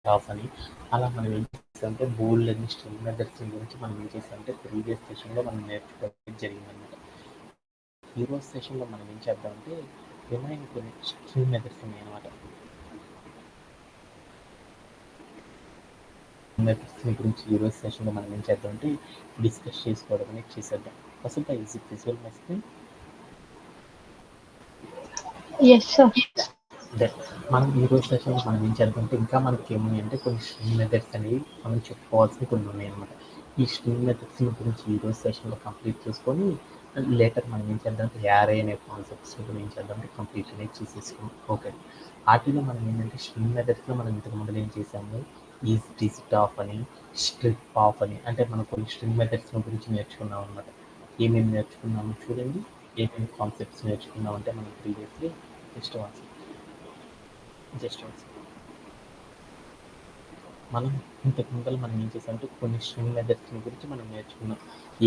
Of అని అలా మనం ఏం చేస్తామంటే బోల్డన్ని స్ట్రింగ్ మెథడ్స్ గురించి మనం ఏం చేస్తామంటే ప్రీవియస్ సెషన్లో మనం నేర్చుకోవడం జరిగిందనమాట. ఈరోజు సెషన్లో మనం ఏం చేద్దామంటే రిమైనింగ్ కొన్ని స్ట్రింగ్ మెథడ్స్ ఉన్నాయన్నమాట. మెథడ్స్ గురించి ఈరోజు సెషన్లో మనం ఏం చేద్దామంటే డిస్కస్ చేసుకోవడం అనేది చేసేద్దాం. First is it visual my screen? Yes, sir. మనం ఈరోజు సెషన్లో మనం ఏం చేద్దామంటే ఇంకా మనకి ఏమున్నాయి అంటే కొన్ని స్ట్రింగ్ మెథడ్స్ అనేవి మనం చెప్పుకోవాల్సిన కొన్ని ఉన్నాయి అనమాట. ఈ స్ట్రింగ్ మెథడ్స్ గురించి ఈరోజు సెషన్లో కంప్లీట్ చేసుకొని లేటర్ మనం ఏం చేద్దామంటే యారే అనే కాన్సెప్ట్స్ కూడా ఏం చేద్దామంటే కంప్లీట్ అనేది చేసేసుకున్నాం. ఓకే, వాటిలో మనం ఏంటంటే స్ట్రింగ్ మెథడ్స్లో మనం ఇంతకు ముందు ఏం చేసాము, ఈజ్ డిజిట్ ఆఫ్ అని, స్ట్రిప్ ఆఫ్ అని, అంటే మనం కొన్ని స్ట్రింగ్ మెథడ్స్ గురించి నేర్చుకున్నాం అనమాట. ఏమేమి నేర్చుకున్నాము చూడండి, ఏమేమి కాన్సెప్ట్స్ నేర్చుకున్నామంటే మనం ప్రీవియస్లీ జస్ట్ మనం ఇంతకు ముందర మనం ఏం చేసామంటే కొన్ని స్ట్రింగ్ మెథడ్స్ గురించి మనం నేర్చుకున్నాం.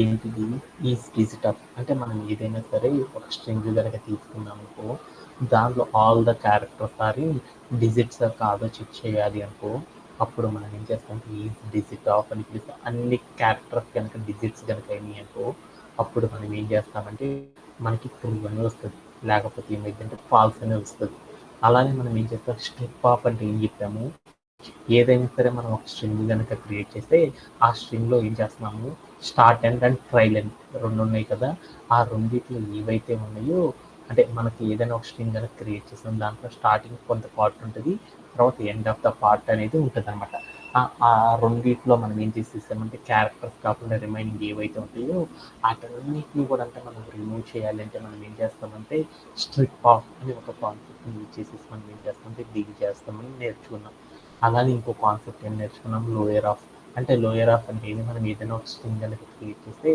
ఏంటిది, ఈజ్ డిజిట్ ఆఫ్ అంటే మనం ఏదైనా సరే ఒక స్ట్రింగ్ కనుక తీసుకున్నాం అనుకో, దాంట్లో all the characters are digits కాదో చెక్ చేయాలి అనుకో, అప్పుడు మనం ఏం చేస్తామంటే ఈజ్ డిజిట్ ఆఫ్ అని పిలుస్తాం. అన్ని క్యారెక్టర్స్ కనుక డిజిట్స్ కనుక అయినాయి అనుకో, అప్పుడు మనం ఏం చేస్తామంటే మనకి ట్రూ అని వస్తుంది, లేకపోతే ఏమైందంటే ఫాల్స్ అని వస్తుంది. అలానే మనం ఏం చేస్తాం, స్ట్రిప్ ఆఫ్ అంటే ఏం చెప్పాము, ఏదైనా సరే మనం ఒక స్ట్రింగ్ కనుక క్రియేట్ చేస్తే ఆ స్ట్రింగ్లో ఏం చేస్తున్నాము, start end and trail end రెండు ఉన్నాయి కదా, ఆ రెండిట్లో ఏవైతే ఉన్నాయో అంటే మనకి ఏదైనా ఒక స్ట్రింగ్ కనుక క్రియేట్ చేస్తాం, దాంట్లో స్టార్టింగ్ కొంత పార్ట్ ఉంటుంది, తర్వాత ఎండ్ ఆఫ్ ద పార్ట్ అనేది ఉంటుంది అనమాట. ఆ రెండిట్లో మనం ఏం చేసేసామంటే క్యారెక్టర్స్ కాకుండా రిమైనింగ్ ఏవైతే ఉంటాయో వాటన్నిటిని కూడా అంటే మనం రిమూవ్ చేయాలంటే మనం ఏం చేస్తామంటే స్ట్రిప్ ఆఫ్ అని ఒక కాన్సెప్ట్ని యూజ్ చేసేసి మనం ఏం చేస్తామంటే డీల్ చేస్తామని నేర్చుకున్నాం. అలానే ఇంకో కాన్సెప్ట్ ఏం నేర్చుకున్నాం, లోయర్ ఆఫ్. అంటే లోయర్ ఆఫ్ అంటే ఏది, మనం ఏదైనా ఒక స్ట్రింగ్ కనుక క్రియేట్ చేస్తే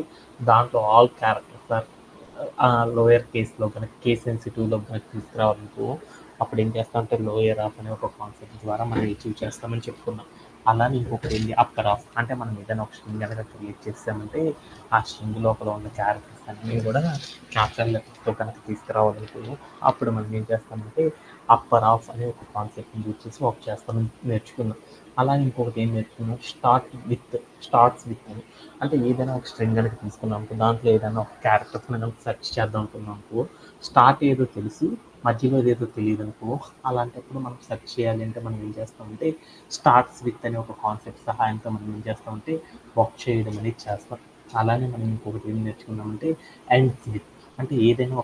దాంట్లో ఆల్ క్యారెక్టర్స్ ఆర్ లోయర్ కేస్లో కనుక కేస్ సెన్సిటివ్లో కనుక తీసుకురావాలనుకో, అప్పుడు ఏం చేస్తామంటే లోయర్ ఆఫ్ అనే ఒక కాన్సెప్ట్ ద్వారా మనం అచీవ్ చేస్తామని చెప్పుకున్నాం. అలానే ఇంకొకటి ఏంటి, అప్పర్ ఆఫ్. అంటే మనం ఏదైనా ఒక స్ట్రింగ్ కనుక క్రియేట్ చేస్తామంటే ఆ స్ట్రింగ్ లోపల ఉన్న క్యారెక్టర్స్ అన్నీ కూడా క్యాపిటల్ లెటర్స్తో కనుక తీసుకురావాలనుకో, అప్పుడు మనం ఏం చేస్తామంటే అప్పర్ ఆఫ్ అనే ఒక కాన్సెప్ట్ని యూజ్ చేసి వర్క్ చేస్తామని నేర్చుకున్నాం. అలాగే ఇంకొకటి ఏం నేర్చుకున్నాం, స్టార్ట్స్ విత్ అని. అంటే ఏదైనా ఒక స్ట్రింగ్ కనుక తీసుకున్నాం అనుకో, దాంట్లో ఏదైనా ఒక క్యారెక్టర్స్ మనం సెర్చ్ చేద్దాం అనుకున్నాం అనుకో, స్టార్ట్ ఏదో తెలుసు మధ్యలో ఏదో తెలియదు అనుకో, అలాంటప్పుడు మనం సెర్చ్ చేయాలి అంటే మనం ఏం చేస్తామంటే స్టార్ట్స్ విత్ అనే ఒక కాన్సెప్ట్ సహాయంతో మనం ఏం చేస్తామంటే వర్క్ చేయడం అనేది చేస్తాం. అలానే మనం ఇంకొకటి ఏం నేర్చుకున్నామంటే ఎండ్స్ విత్. అంటే ఏదైనా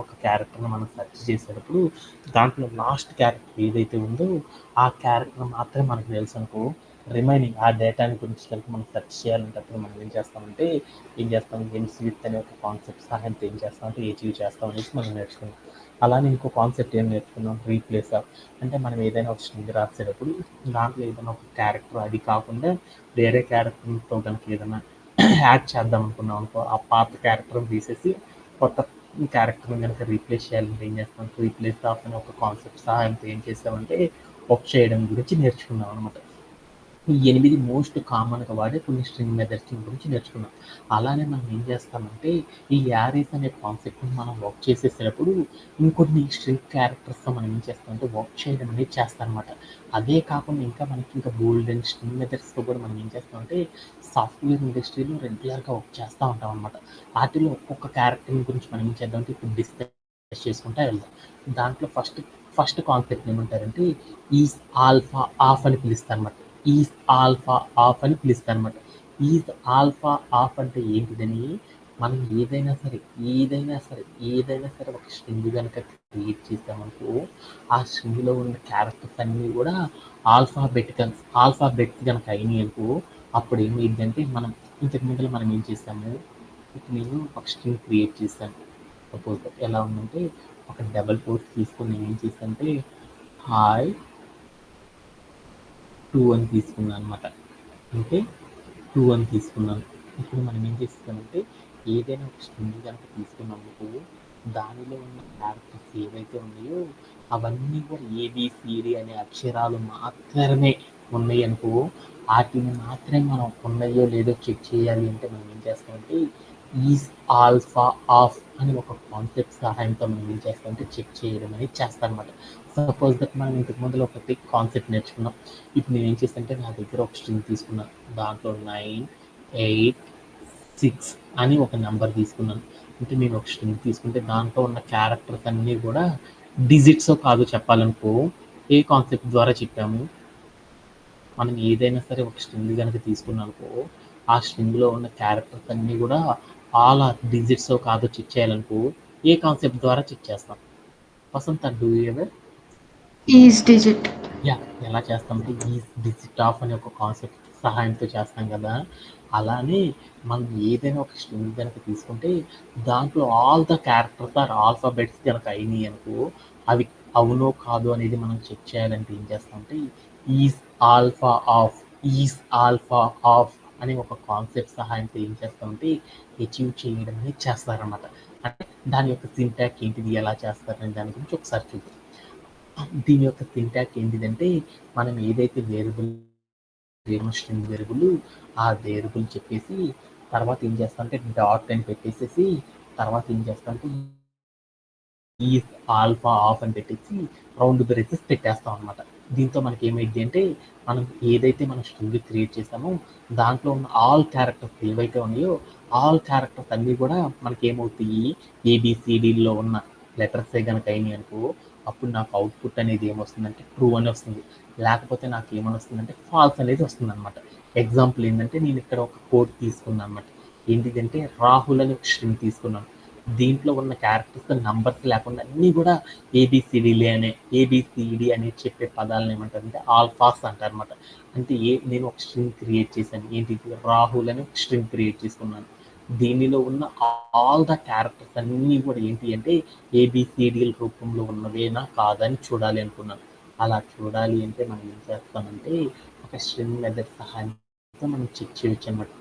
ఒక క్యారెక్టర్ని మనం సెర్చ్ చేసేటప్పుడు దాంట్లో లాస్ట్ క్యారెక్టర్ ఏదైతే ఉందో ఆ క్యారెక్టర్ మాత్రమే మనకు తెలుసు అనుకో, రిమైనింగ్ ఆ డేటాని గురించి కనుక మనం సెర్చ్ చేయాలంటే అప్పుడు మనం ఏం చేస్తాం ఎండ్స్ విత్ అనే ఒక కాన్సెప్ట్ సహాయంతో ఏం చేస్తామంటే అచీవ్ చేస్తాం అనేసి మనం నేర్చుకున్నాం. అలానే ఇంకో కాన్సెప్ట్ ఏం నేర్చుకున్నాం, రీప్లేస్ ఆఫ్. అంటే మనం ఏదైనా ఒక స్ట్రింగ్ రాసేటప్పుడు దాంట్లో ఏదైనా ఒక క్యారెక్టర్ అది కాకుండా వేరే క్యారెక్టర్తో కనుక ఏదైనా యాడ్ చేద్దాం అనుకున్నాం అనుకో, ఆ పాత క్యారెక్టర్ తీసేసి కొత్త క్యారెక్టర్ని కనుక రీప్లేస్ చేయాలంటే ఏం చేస్తాం, రీప్లేస్ ఆఫ్ అనే ఒక కాన్సెప్ట్ సహాయంతో ఏం చేస్తామంటే వర్క్ చేయడం గురించి నేర్చుకున్నాం అనమాట. ఈ 8 మోస్ట్ కామన్గా వాడే కొన్ని స్ట్రింగ్ మెథడ్స్ గురించి నేర్చుకున్నాం. అలానే మనం ఏం చేస్తామంటే ఈ యారీస్ అనే కాన్సెప్ట్ని మనం వర్క్ చేసేసేటప్పుడు ఇంకొన్ని స్ట్రింగ్ క్యారెక్టర్స్తో మనం ఏం చేస్తామంటే వర్క్ చేయడం అనేది చేస్తామన్నమాట. అదే కాకుండా ఇంకా బోల్డెన్ స్ట్రింగ్ మెథడ్స్తో కూడా మనం ఏం చేస్తామంటే సాఫ్ట్వేర్ ఇండస్ట్రీలో రెగ్యులర్గా వర్క్ చేస్తూ ఉంటాం అనమాట. వాటిలో ఒక్కొక్క క్యారెక్టర్ గురించి మనం ఏం చేద్దామంటే ఇప్పుడు డిస్కస్ చేసుకుంటూ వెళ్దాం. దాంట్లో ఫస్ట్ కాన్సెప్ట్ ఏమంటారంటే ఈజ్ ఆల్ఫా ఆఫ్ అని పిలుస్తారు అనమాట. ఈజ్ ఆల్ఫా ఆఫ్ అని పిలుస్తారు అనమాట. ఈజ్ ఆల్ఫా ఆఫ్ అంటే ఏంటిదని, మనం ఏదైనా సరే ఒక స్ట్రింగ్ కనుక క్రియేట్ చేసామనుకో, ఆ స్ట్రింగ్లో ఉన్న క్యారెక్టర్స్ అన్నీ కూడా ఆల్ఫాబెట్ కనుక అయినాయి అనుకో, అప్పుడు ఏమైందంటే మనం ఇంతకు ముందు మనం ఏం చేసాము, ఇప్పుడు నేను ఒక స్ట్రింగ్ క్రియేట్ చేశాను. సపోజ్ ఎలా ఉందంటే ఒక డబల్ కోట్ తీసుకొని నేను ఏం చేశానంటే హాయ్ 2 అని తీసుకున్నాను అనమాట. అంటే 2 అని తీసుకున్నాను. ఇప్పుడు మనం ఏం చేస్తామంటే ఏదైనా ఒక స్ట్రింగ్ కనుక తీసుకున్నప్పుడు దానిలో ఉన్న క్యారెక్టర్స్ ఏవైతే ఉన్నాయో అవన్నీ కూడా ఏబిసిడి అనే అక్షరాలు మాత్రమే ఉన్నాయి అనుకో, వాటిని మాత్రమే మనం ఉన్నాయో లేదో చెక్ చేయాలి అంటే మనం ఏం చేస్తామంటే ఈజ్ ఆల్ఫా ఆఫ్ అని ఒక కాన్సెప్ట్ సహాయంతో మనం ఏం చేస్తామంటే చెక్ చేయడం అనేది చేస్తామన్నమాట. సపోజ్ దట్ మనం ఇంతకు ముందులో ఒకటి కాన్సెప్ట్ నేర్చుకున్నాం. ఇప్పుడు నేను ఏం చేస్తానంటే నా దగ్గర ఒక స్ట్రింగ్ తీసుకున్నాను. దాంట్లో 9, 8, 6 అని ఒక నెంబర్ తీసుకున్నాను. అంటే నేను ఒక స్ట్రింగ్ తీసుకుంటే దాంట్లో ఉన్న క్యారెక్టర్స్ అన్నీ కూడా డిజిట్సో కాదో చెప్పాలనుకో ఏ కాన్సెప్ట్ ద్వారా చెప్పాము. మనం ఏదైనా సరే ఒక స్ట్రింగ్ కనుక తీసుకున్నామనుకో ఆ స్ట్రింగ్లో ఉన్న క్యారెక్టర్స్ అన్నీ కూడా ఆల్ ఆర్ డిజిట్స్ కాదో చెక్ చేయాలనుకో ఏ కాన్సెప్ట్ ద్వారా చెక్ చేస్తాం? Vasantha do you ever? Is digit. Yeah, ఎలా చేస్తామంటే ఈ డిజిట్ ఆఫ్ అనే ఒక కాన్సెప్ట్ సహాయంతో చేస్తాం కదా. అలానే మనం ఏదైనా ఒక స్ట్రింగ్ కనుక తీసుకుంటే దాంట్లో all the characters are alphabets కనుక అయినాయి అనుకో అవి అవునో కాదో అనేది మనం చెక్ చేయాలంటే ఏం చేస్తామంటే is alpha of is alpha of అనే ఒక కాన్సెప్ట్ సహాయంతో ఏం చేస్తామంటే అచీవ్ చేయడం అనేది చేస్తారన్నమాట. అంటే దాని యొక్క సింటాక్ ఏంటిది, ఎలా చేస్తారనే దాని గురించి ఒకసారి చూద్దాం. దీని యొక్క సింటాక్ ఏంటిదంటే మనం ఏదైతే వేరియబుల్ స్ట్రింగ్ వేరియబుల్ ఆ వేరియబుల్ చెప్పేసి తర్వాత ఏం చేస్తామంటే డాట్ అని పెట్టేసేసి తర్వాత ఏం చేస్తామంటే ఈ ఆల్ఫా ఆఫ్ అని పెట్టేసి రౌండ్ బ్రేసెస్ పెట్టేస్తాం అనమాట. దీంతో మనకి ఏమైంది అంటే మనం ఏదైతే మనం స్ట్రింగ్ క్రియేట్ చేస్తామో దాంట్లో ఉన్న ఆల్ క్యారెక్టర్స్ ఏవైతే ఉన్నాయో ఆల్ క్యారెక్టర్స్ అన్నీ కూడా మనకి ఏమవుతాయి, ఏబిసిడిలో ఉన్న లెటర్స్ కనుక అయినాయి అనుకో అప్పుడు నాకు అవుట్పుట్ అనేది ఏమొస్తుందంటే ట్రూ అని వస్తుంది. లేకపోతే నాకు ఏమని వస్తుందంటే ఫాల్స్ అనేది వస్తుంది అనమాట. ఎగ్జాంపుల్ ఏంటంటే నేను ఇక్కడ ఒక కోడ్ తీసుకున్నాను అనమాట. ఏంటిదంటే రాహుల్ అని ఒక స్ట్రింగ్ తీసుకున్నాను. దీంట్లో ఉన్న క్యారెక్టర్స్ నంబర్స్ లేకుండా అన్నీ కూడా ఏబిసిడిలే అనే ఏబిసిడి అని చెప్పే పదాలను ఏమంటారంటే ఆల్ఫాస్ అంటారు అనమాట. అంటే నేను ఒక స్ట్రింగ్ క్రియేట్ చేశాను. ఏంటి, రాహుల్ అని ఒక స్ట్రింగ్ క్రియేట్ చేసుకున్నాను. దీనిలో ఉన్న ఆల్ ద క్యారెక్టర్స్ అన్నీ కూడా ఏంటి అంటే ఏబిసిడిల రూపంలో ఉన్నవేనా కాదని చూడాలి అనుకున్నాను. అలా చూడాలి అంటే మనం ఏం చేస్తామంటే ఒక స్ట్రింగ్ మెథడ్ సహాయంతో మనం చెక్ చేయొచ్చు అనమాట.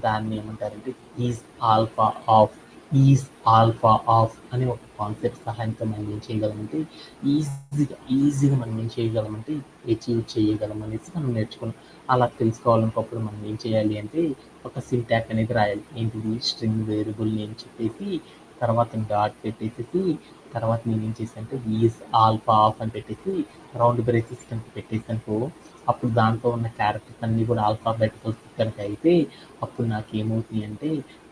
దాన్ని ఏమంటారంటే is alpha of is alpha of అనే ఒక కాన్సెప్ట్ సహాయంతో మనం ఏం చేయగలమంటే ఈజీగా మనం ఏం చేయగలమంటే అచీవ్ చేయగలం అనేసి మనం నేర్చుకున్నాం. అలా తెలుసుకోవాలనుకోప్పుడు మనం ఏం చేయాలి అంటే ఒక సింటాక్ అనేది రాయాలి. ఏంటిది, స్ట్రింగ్ వేరియబుల్ నేమ్ చెప్పేసి తర్వాత డాట్ పెట్టేసి తర్వాత నేను ఏం చేశానంటే ఈజ్ ఆల్ఫా ఆఫ్ అని పెట్టేసి రౌండ్ బ్రేసెస్ కనుక పెట్టేసి అనుకో అప్పుడు దాంట్లో ఉన్న క్యారెక్టర్స్ అన్నీ కూడా ఆల్ఫాబెటికల్ కనుక అయితే అప్పుడు నాకు ఏమవుతాయి అంటే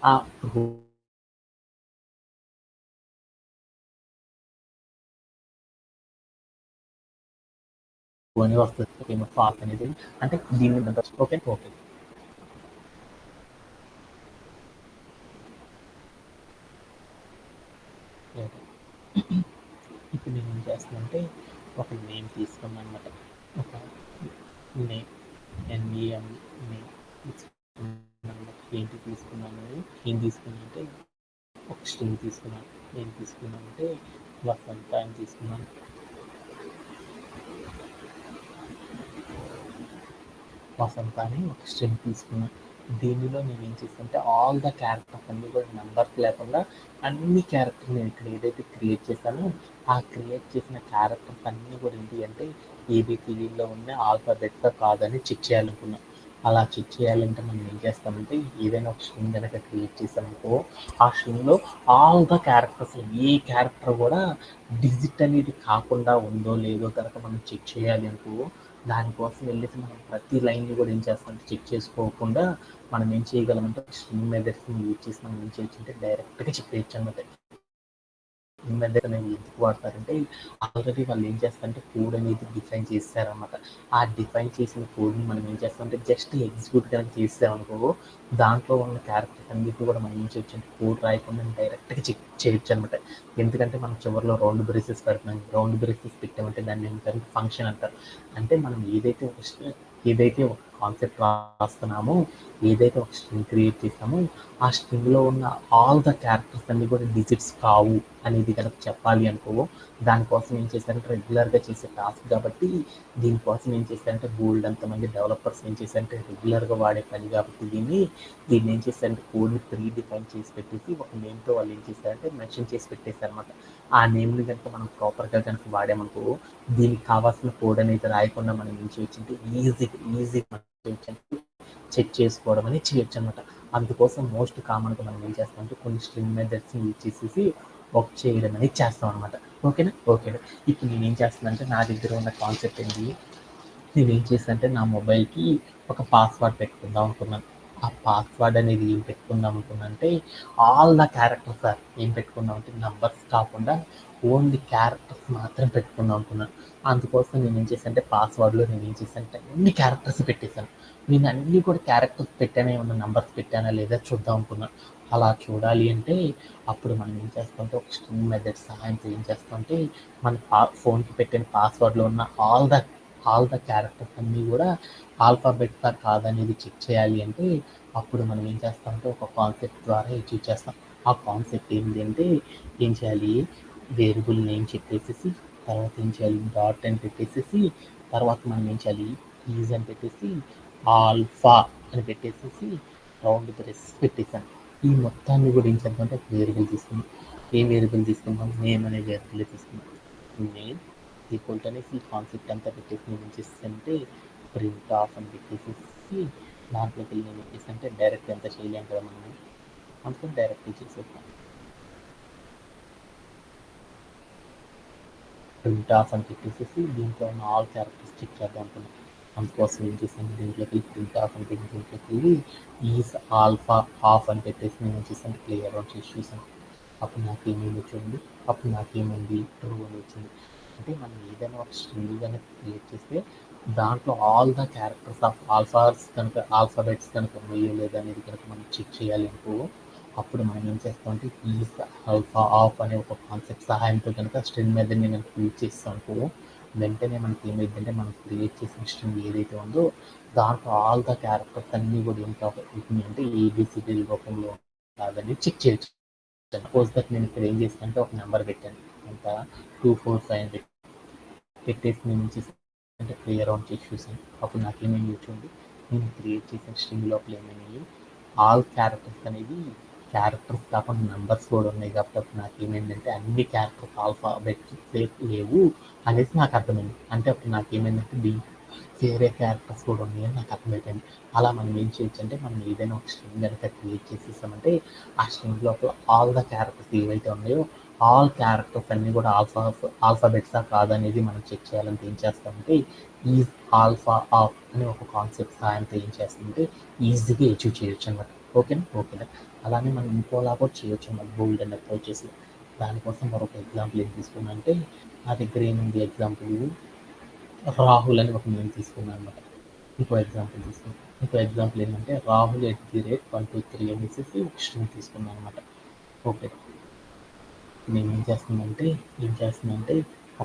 ఆ అని వస్తుంది. ఓకే, ఫాల్స్ అనేది అంటే దీని మీద ఓకే ఓకే ఓకే. ఇప్పుడు నేను ఏం చేస్తానంటే ఒక నేమ్ తీసుకున్నాను అనమాట. ఒక నేమ్ ఎన్ఈఎం నేమ్ తీసుకున్నాను. ఏంటి తీసుకున్నాను, ఏం తీసుకున్నాను అంటే ఒక స్ట్రింగ్ తీసుకున్నాను. ఏం తీసుకున్నాను అంటే వసంత అని తీసుకున్నాను. వసంత అని ఒక స్ట్రింగ్ తీసుకున్నాను. దీనిలో నేను ఏం చేస్తానంటే ఆల్ ద క్యారెక్టర్స్ అన్నీ కూడా నెంబర్స్ లేకుండా అన్ని క్యారెక్టర్స్ నేను ఇక్కడ ఏదైతే క్రియేట్ చేశానో ఆ క్రియేట్ చేసిన క్యారెక్టర్స్ అన్నీ కూడా ఏంటి అంటే ఏబిసిడిలో ఉన్న ఆల్ఫాబెట్స్ కాదని చెక్ చేయాలనుకున్నాను. అలా చెక్ చేయాలంటే మనం ఏం చేస్తామంటే ఏదైనా ఒక స్ట్రింగ్ కనుక క్రియేట్ చేసామనుకో ఆ స్ట్రింగ్లో ఆల్ ద క్యారెక్టర్స్ ఏ క్యారెక్టర్ కూడా డిజిట్ అనేది కాకుండా ఉందో లేదో కనుక మనం చెక్ చేయాలి అనుకో దానికోసం వెళ్ళేసి మనం ప్రతి లైన్ని కూడా ఏం చేస్తామంటే చెక్ చేసుకోకుండా మనం ఏం చేయగలమంటే స్ట్రింగ్ మెథడ్స్ని యూజ్ చేసి మనం ఏం చేయొచ్చు అంటే డైరెక్ట్గా చెక్ చేయొచ్చు అనమాట. స్ట్రింగ్ మెథడ్ అనేది ఎందుకు వాడతారంటే ఆల్రెడీ వాళ్ళు ఏం చేస్తారంటే కోడ్ అనేది డిఫైన్ చేస్తారనమాట. ఆ డిఫైన్ చేసిన కోడ్ని మనం ఏం చేస్తామంటే జస్ట్ ఎగ్జిక్యూట్ కనుక చేసామనుకో దాంట్లో ఉన్న క్యారెక్టర్స్ అన్నిటి కూడా మనం ఏం చేయొచ్చు అంటే కోడ్ రాయకుండా డైరెక్ట్గా చెక్ చేయొచ్చు అనమాట. ఎందుకంటే మనం చివరిలో రౌండ్ బ్రేసెస్ పెడుతున్నాం. రౌండ్ బ్రేసెస్ పెట్టామంటే దాన్ని ఏమంటారు, ఫంక్షన్ అంటారు. అంటే మనం ఏదైతే ఒక కాన్సెప్ట్ రాస్తున్నామో ఏదైతే ఒక స్ట్రింగ్ క్రియేట్ చేస్తామో ఆ స్ట్రింగ్లో ఉన్న ఆల్ ద క్యారెక్టర్స్ అన్ని కూడా డిజిట్స్ కావు అనేది కనుక చెప్పాలి అనుకో దానికోసం ఏం చేశారంటే రెగ్యులర్గా చేసే టాస్క్ కాబట్టి దీనికోసం ఏం చేశారంటే బోల్డ్ అంతమంది డెవలపర్స్ ఏం చేశారంటే రెగ్యులర్గా వాడే పని కాబట్టి దీన్ని ఏం చేశారంటే కోడ్ని ప్రీ డిఫైన్ చేసి పెట్టేసి ఒక నేమ్తో వాళ్ళు ఏం చేశారంటే మెన్షన్ చేసి పెట్టేశారనమాట. ఆ నేమ్ని కనుక మనం ప్రాపర్గా కనుక వాడామనుకో దీనికి కావాల్సిన కోడ్ అనేది రాయకుండా మనం ఏం చేయొచ్చు అంటే ఈజీగా చెక్ చేసుకోవడం అనేది చేయొచ్చు అనమాట. అందుకోసం మోస్ట్ కామన్గా మనం ఏం చేస్తామంటే కొన్ని స్ట్రింగ్ మెథడ్స్ని యూజ్ చేసేసి వర్క్ చేయడం అనేది చేస్తాం అనమాట. ఓకేనా. ఇప్పుడు నేను ఏం చేస్తానంటే నా దగ్గర ఉన్న కాన్సెప్ట్ ఏంటి, నేనేం చేశానంటే నా మొబైల్కి ఒక పాస్వర్డ్ పెట్టుకుందాం అనుకున్నాను. ఆ పాస్వర్డ్ అనేది ఏం పెట్టుకుందాం అనుకున్నానంటే ఆల్ ద క్యారెక్టర్స్ సార్. ఏం పెట్టుకుందాం అంటే నంబర్స్ కాకుండా ఓన్లీ క్యారెక్టర్స్ మాత్రం పెట్టుకుందాం అనుకున్నాను. అందుకోసం నేను ఏం చేశానంటే పాస్వర్డ్లో నేను ఏం చేశానంటే అన్ని క్యారెక్టర్స్ పెట్టేశాను. నేను అన్నీ కూడా క్యారెక్టర్స్ పెట్టానే ఉన్న నంబర్స్ పెట్టానా లేదా చూద్దాం అనుకున్నాను. అలా చూడాలి అంటే అప్పుడు మనం ఏం చేస్తామంటే ఒక స్ట్రింగ్ మెథడ్ సహాయంతో ఏం చేస్తామంటే మన ఫోన్కి పెట్టిన పాస్వర్డ్లో ఉన్న ఆల్ ద క్యారెక్టర్స్ అన్నీ కూడా ఆల్ఫాబెట్సా కాదనేది చెక్ చేయాలి అంటే అప్పుడు మనం ఏం చేస్తామంటే ఒక కాన్సెప్ట్ ద్వారా అచీవ్ చేస్తాం. ఆ కాన్సెప్ట్ ఏంటి అంటే ఏం చేయాలి, వేరియబుల్ నేమ్ చెప్పేసేసి తర్వాత ఏం చేయాలి డాట్ అని పెట్టేసేసి తర్వాత మనం ఏం చేయాలి ఈజ్ అని పెట్టేసి ఆల్ఫా అని పెట్టేసేసి రౌండ్ బ్రెస్ పెట్టేసాను. ఈ మొత్తాన్ని కూడా ఏం చేద్దామంటే ఒక వేరియబుల్ తీసుకుందాం. ఏ వేరియబుల్ తీసుకుందాం, నేమ్ అనే వేరియబుల్ తీసుకుందాం. నేమ్ ఈక్వల్ టు అనేసి ఈ కాన్సెప్ట్ అంతా పెట్టేసి నేను ఏం చేస్తానంటే ప్రింట్ ఆఫ్ అని పెట్టేసేసి దాంట్లోకి వెళ్ళి నేను వచ్చేసి డైరెక్ట్ ఎంత చేయలేం కదా మనం, అందుకని డైరెక్ట్ చేసేస్తాం. ప్రింట్ ఆఫ్ అని పెట్టేసేసి దీంట్లో ఉన్న ఆల్ క్యారెక్టర్స్ చెక్ చేద్దాం అనుకున్నాం. అందుకోసం ఏం చేసాను దీంట్లోకి ప్రింట్ ఆఫ్ అని పెట్టి దీంట్లోకి వెళ్ళి ఈజ్ ఆల్ఫా ఆఫ్ అని పెట్టేసి నేను ఏం చేసాను ప్లే అరౌండ్ చేసి చూసాను. అప్పుడు నాకు ఏమేమి వచ్చింది, అప్పుడు నాకేమైంది ట్రూ అని వచ్చింది. అంటే మనం ఏదైనా ఒక స్ట్రింగ్ కనుక క్రియేట్ చేస్తే దాంట్లో all the characters of alphabets కనుక ఉన్నాయో లేదా అనేది కనుక మనం చెక్ చేయాలి అనుకో అప్పుడు మనం ఏం చేస్తామంటే ఈజ్ ఆల్ఫా ఆఫ్ అనే ఒక కాన్సెప్ట్ సహాయంతో కనుక స్ట్రింగ్ మెథడ్ని మనం క్రియేట్ చేస్తాం అనుకో వెంటనే మనకి ఏమైందంటే మనం క్రియేట్ చేసిన స్ట్రింగ్ ఏదైతే ఉందో దాంట్లో ఆల్ ద క్యారెక్టర్స్ అన్నీ కూడా ఏం అవుతుంది అంటే ఏబిసిడి రూపంలో కాదని చెక్ చేయొచ్చు. సపోజ్ దట్ నేను ఇక్కడ ఏం చేస్తానంటే ఒక నెంబర్ పెట్టాను, అంత 245 అని పెట్టేసి నేను ఏం చేసాను అంటే ప్లే అరౌండ్ చేసి చూసాను. అప్పుడు నాకేమేమి వచ్చింది, నేను క్రియేట్ చేసిన స్ట్రింగ్ లోపల ఏమైనాయి ఆల్ క్యారెక్టర్స్ అనేది క్యారెక్టర్స్ కాకుండా నెంబర్స్ కూడా ఉన్నాయి. కాబట్టి నాకేమైందంటే అన్ని క్యారెక్టర్స్ ఆల్ఫాబెట్స్ లేవు అనేసి నాకు అర్థమైంది. అంటే అప్పుడు నాకేమైందంటే దీంట్లో వేరే క్యారెక్టర్స్ కూడా ఉన్నాయని నాకు అర్థమైపోయింది. అలా మనం ఏం చేయొచ్చు అంటే మనం ఏదైనా ఒక స్ట్రింగ్ కనుక క్రియేట్ చేసేసామంటే ఆ స్ట్రింగ్ లోపల ఆల్ ద క్యారెక్టర్స్ ఏవైతే ఉన్నాయో ఆల్ క్యారెక్టర్స్ అన్నీ కూడా ఆల్ఫాబెట్సా కాదనేది మనం చెక్ చేయాలంటే ఏం చేస్తామంటే ఈజ్ ఆల్ఫా ఆఫ్ అనే ఒక కాన్సెప్ట్ సహాయంతో ఏం చేస్తామంటే ఈజీగా అచీవ్ చేయొచ్చు అనమాట. ఓకేనా. అలానే మనం ఇంకోలా కూడా చేయొచ్చు అన్నమాట బోల్డ్ అండ్ అప్రోచెస్. దానికోసం మరొక ఎగ్జాంపుల్ ఏం తీసుకున్నా అంటే నా దగ్గర ఏముంది ఎగ్జాంపుల్ రాహుల్ అని ఒక నేమ్ తీసుకున్నాను అనమాట. ఇంకో ఎగ్జాంపుల్ ఏంటంటే రాహుల్ @123 అనేసి ఒక స్ట్రింగ్ తీసుకున్నాను అనమాట. ఓకే. నేను ఏం చేస్తున్నానంటే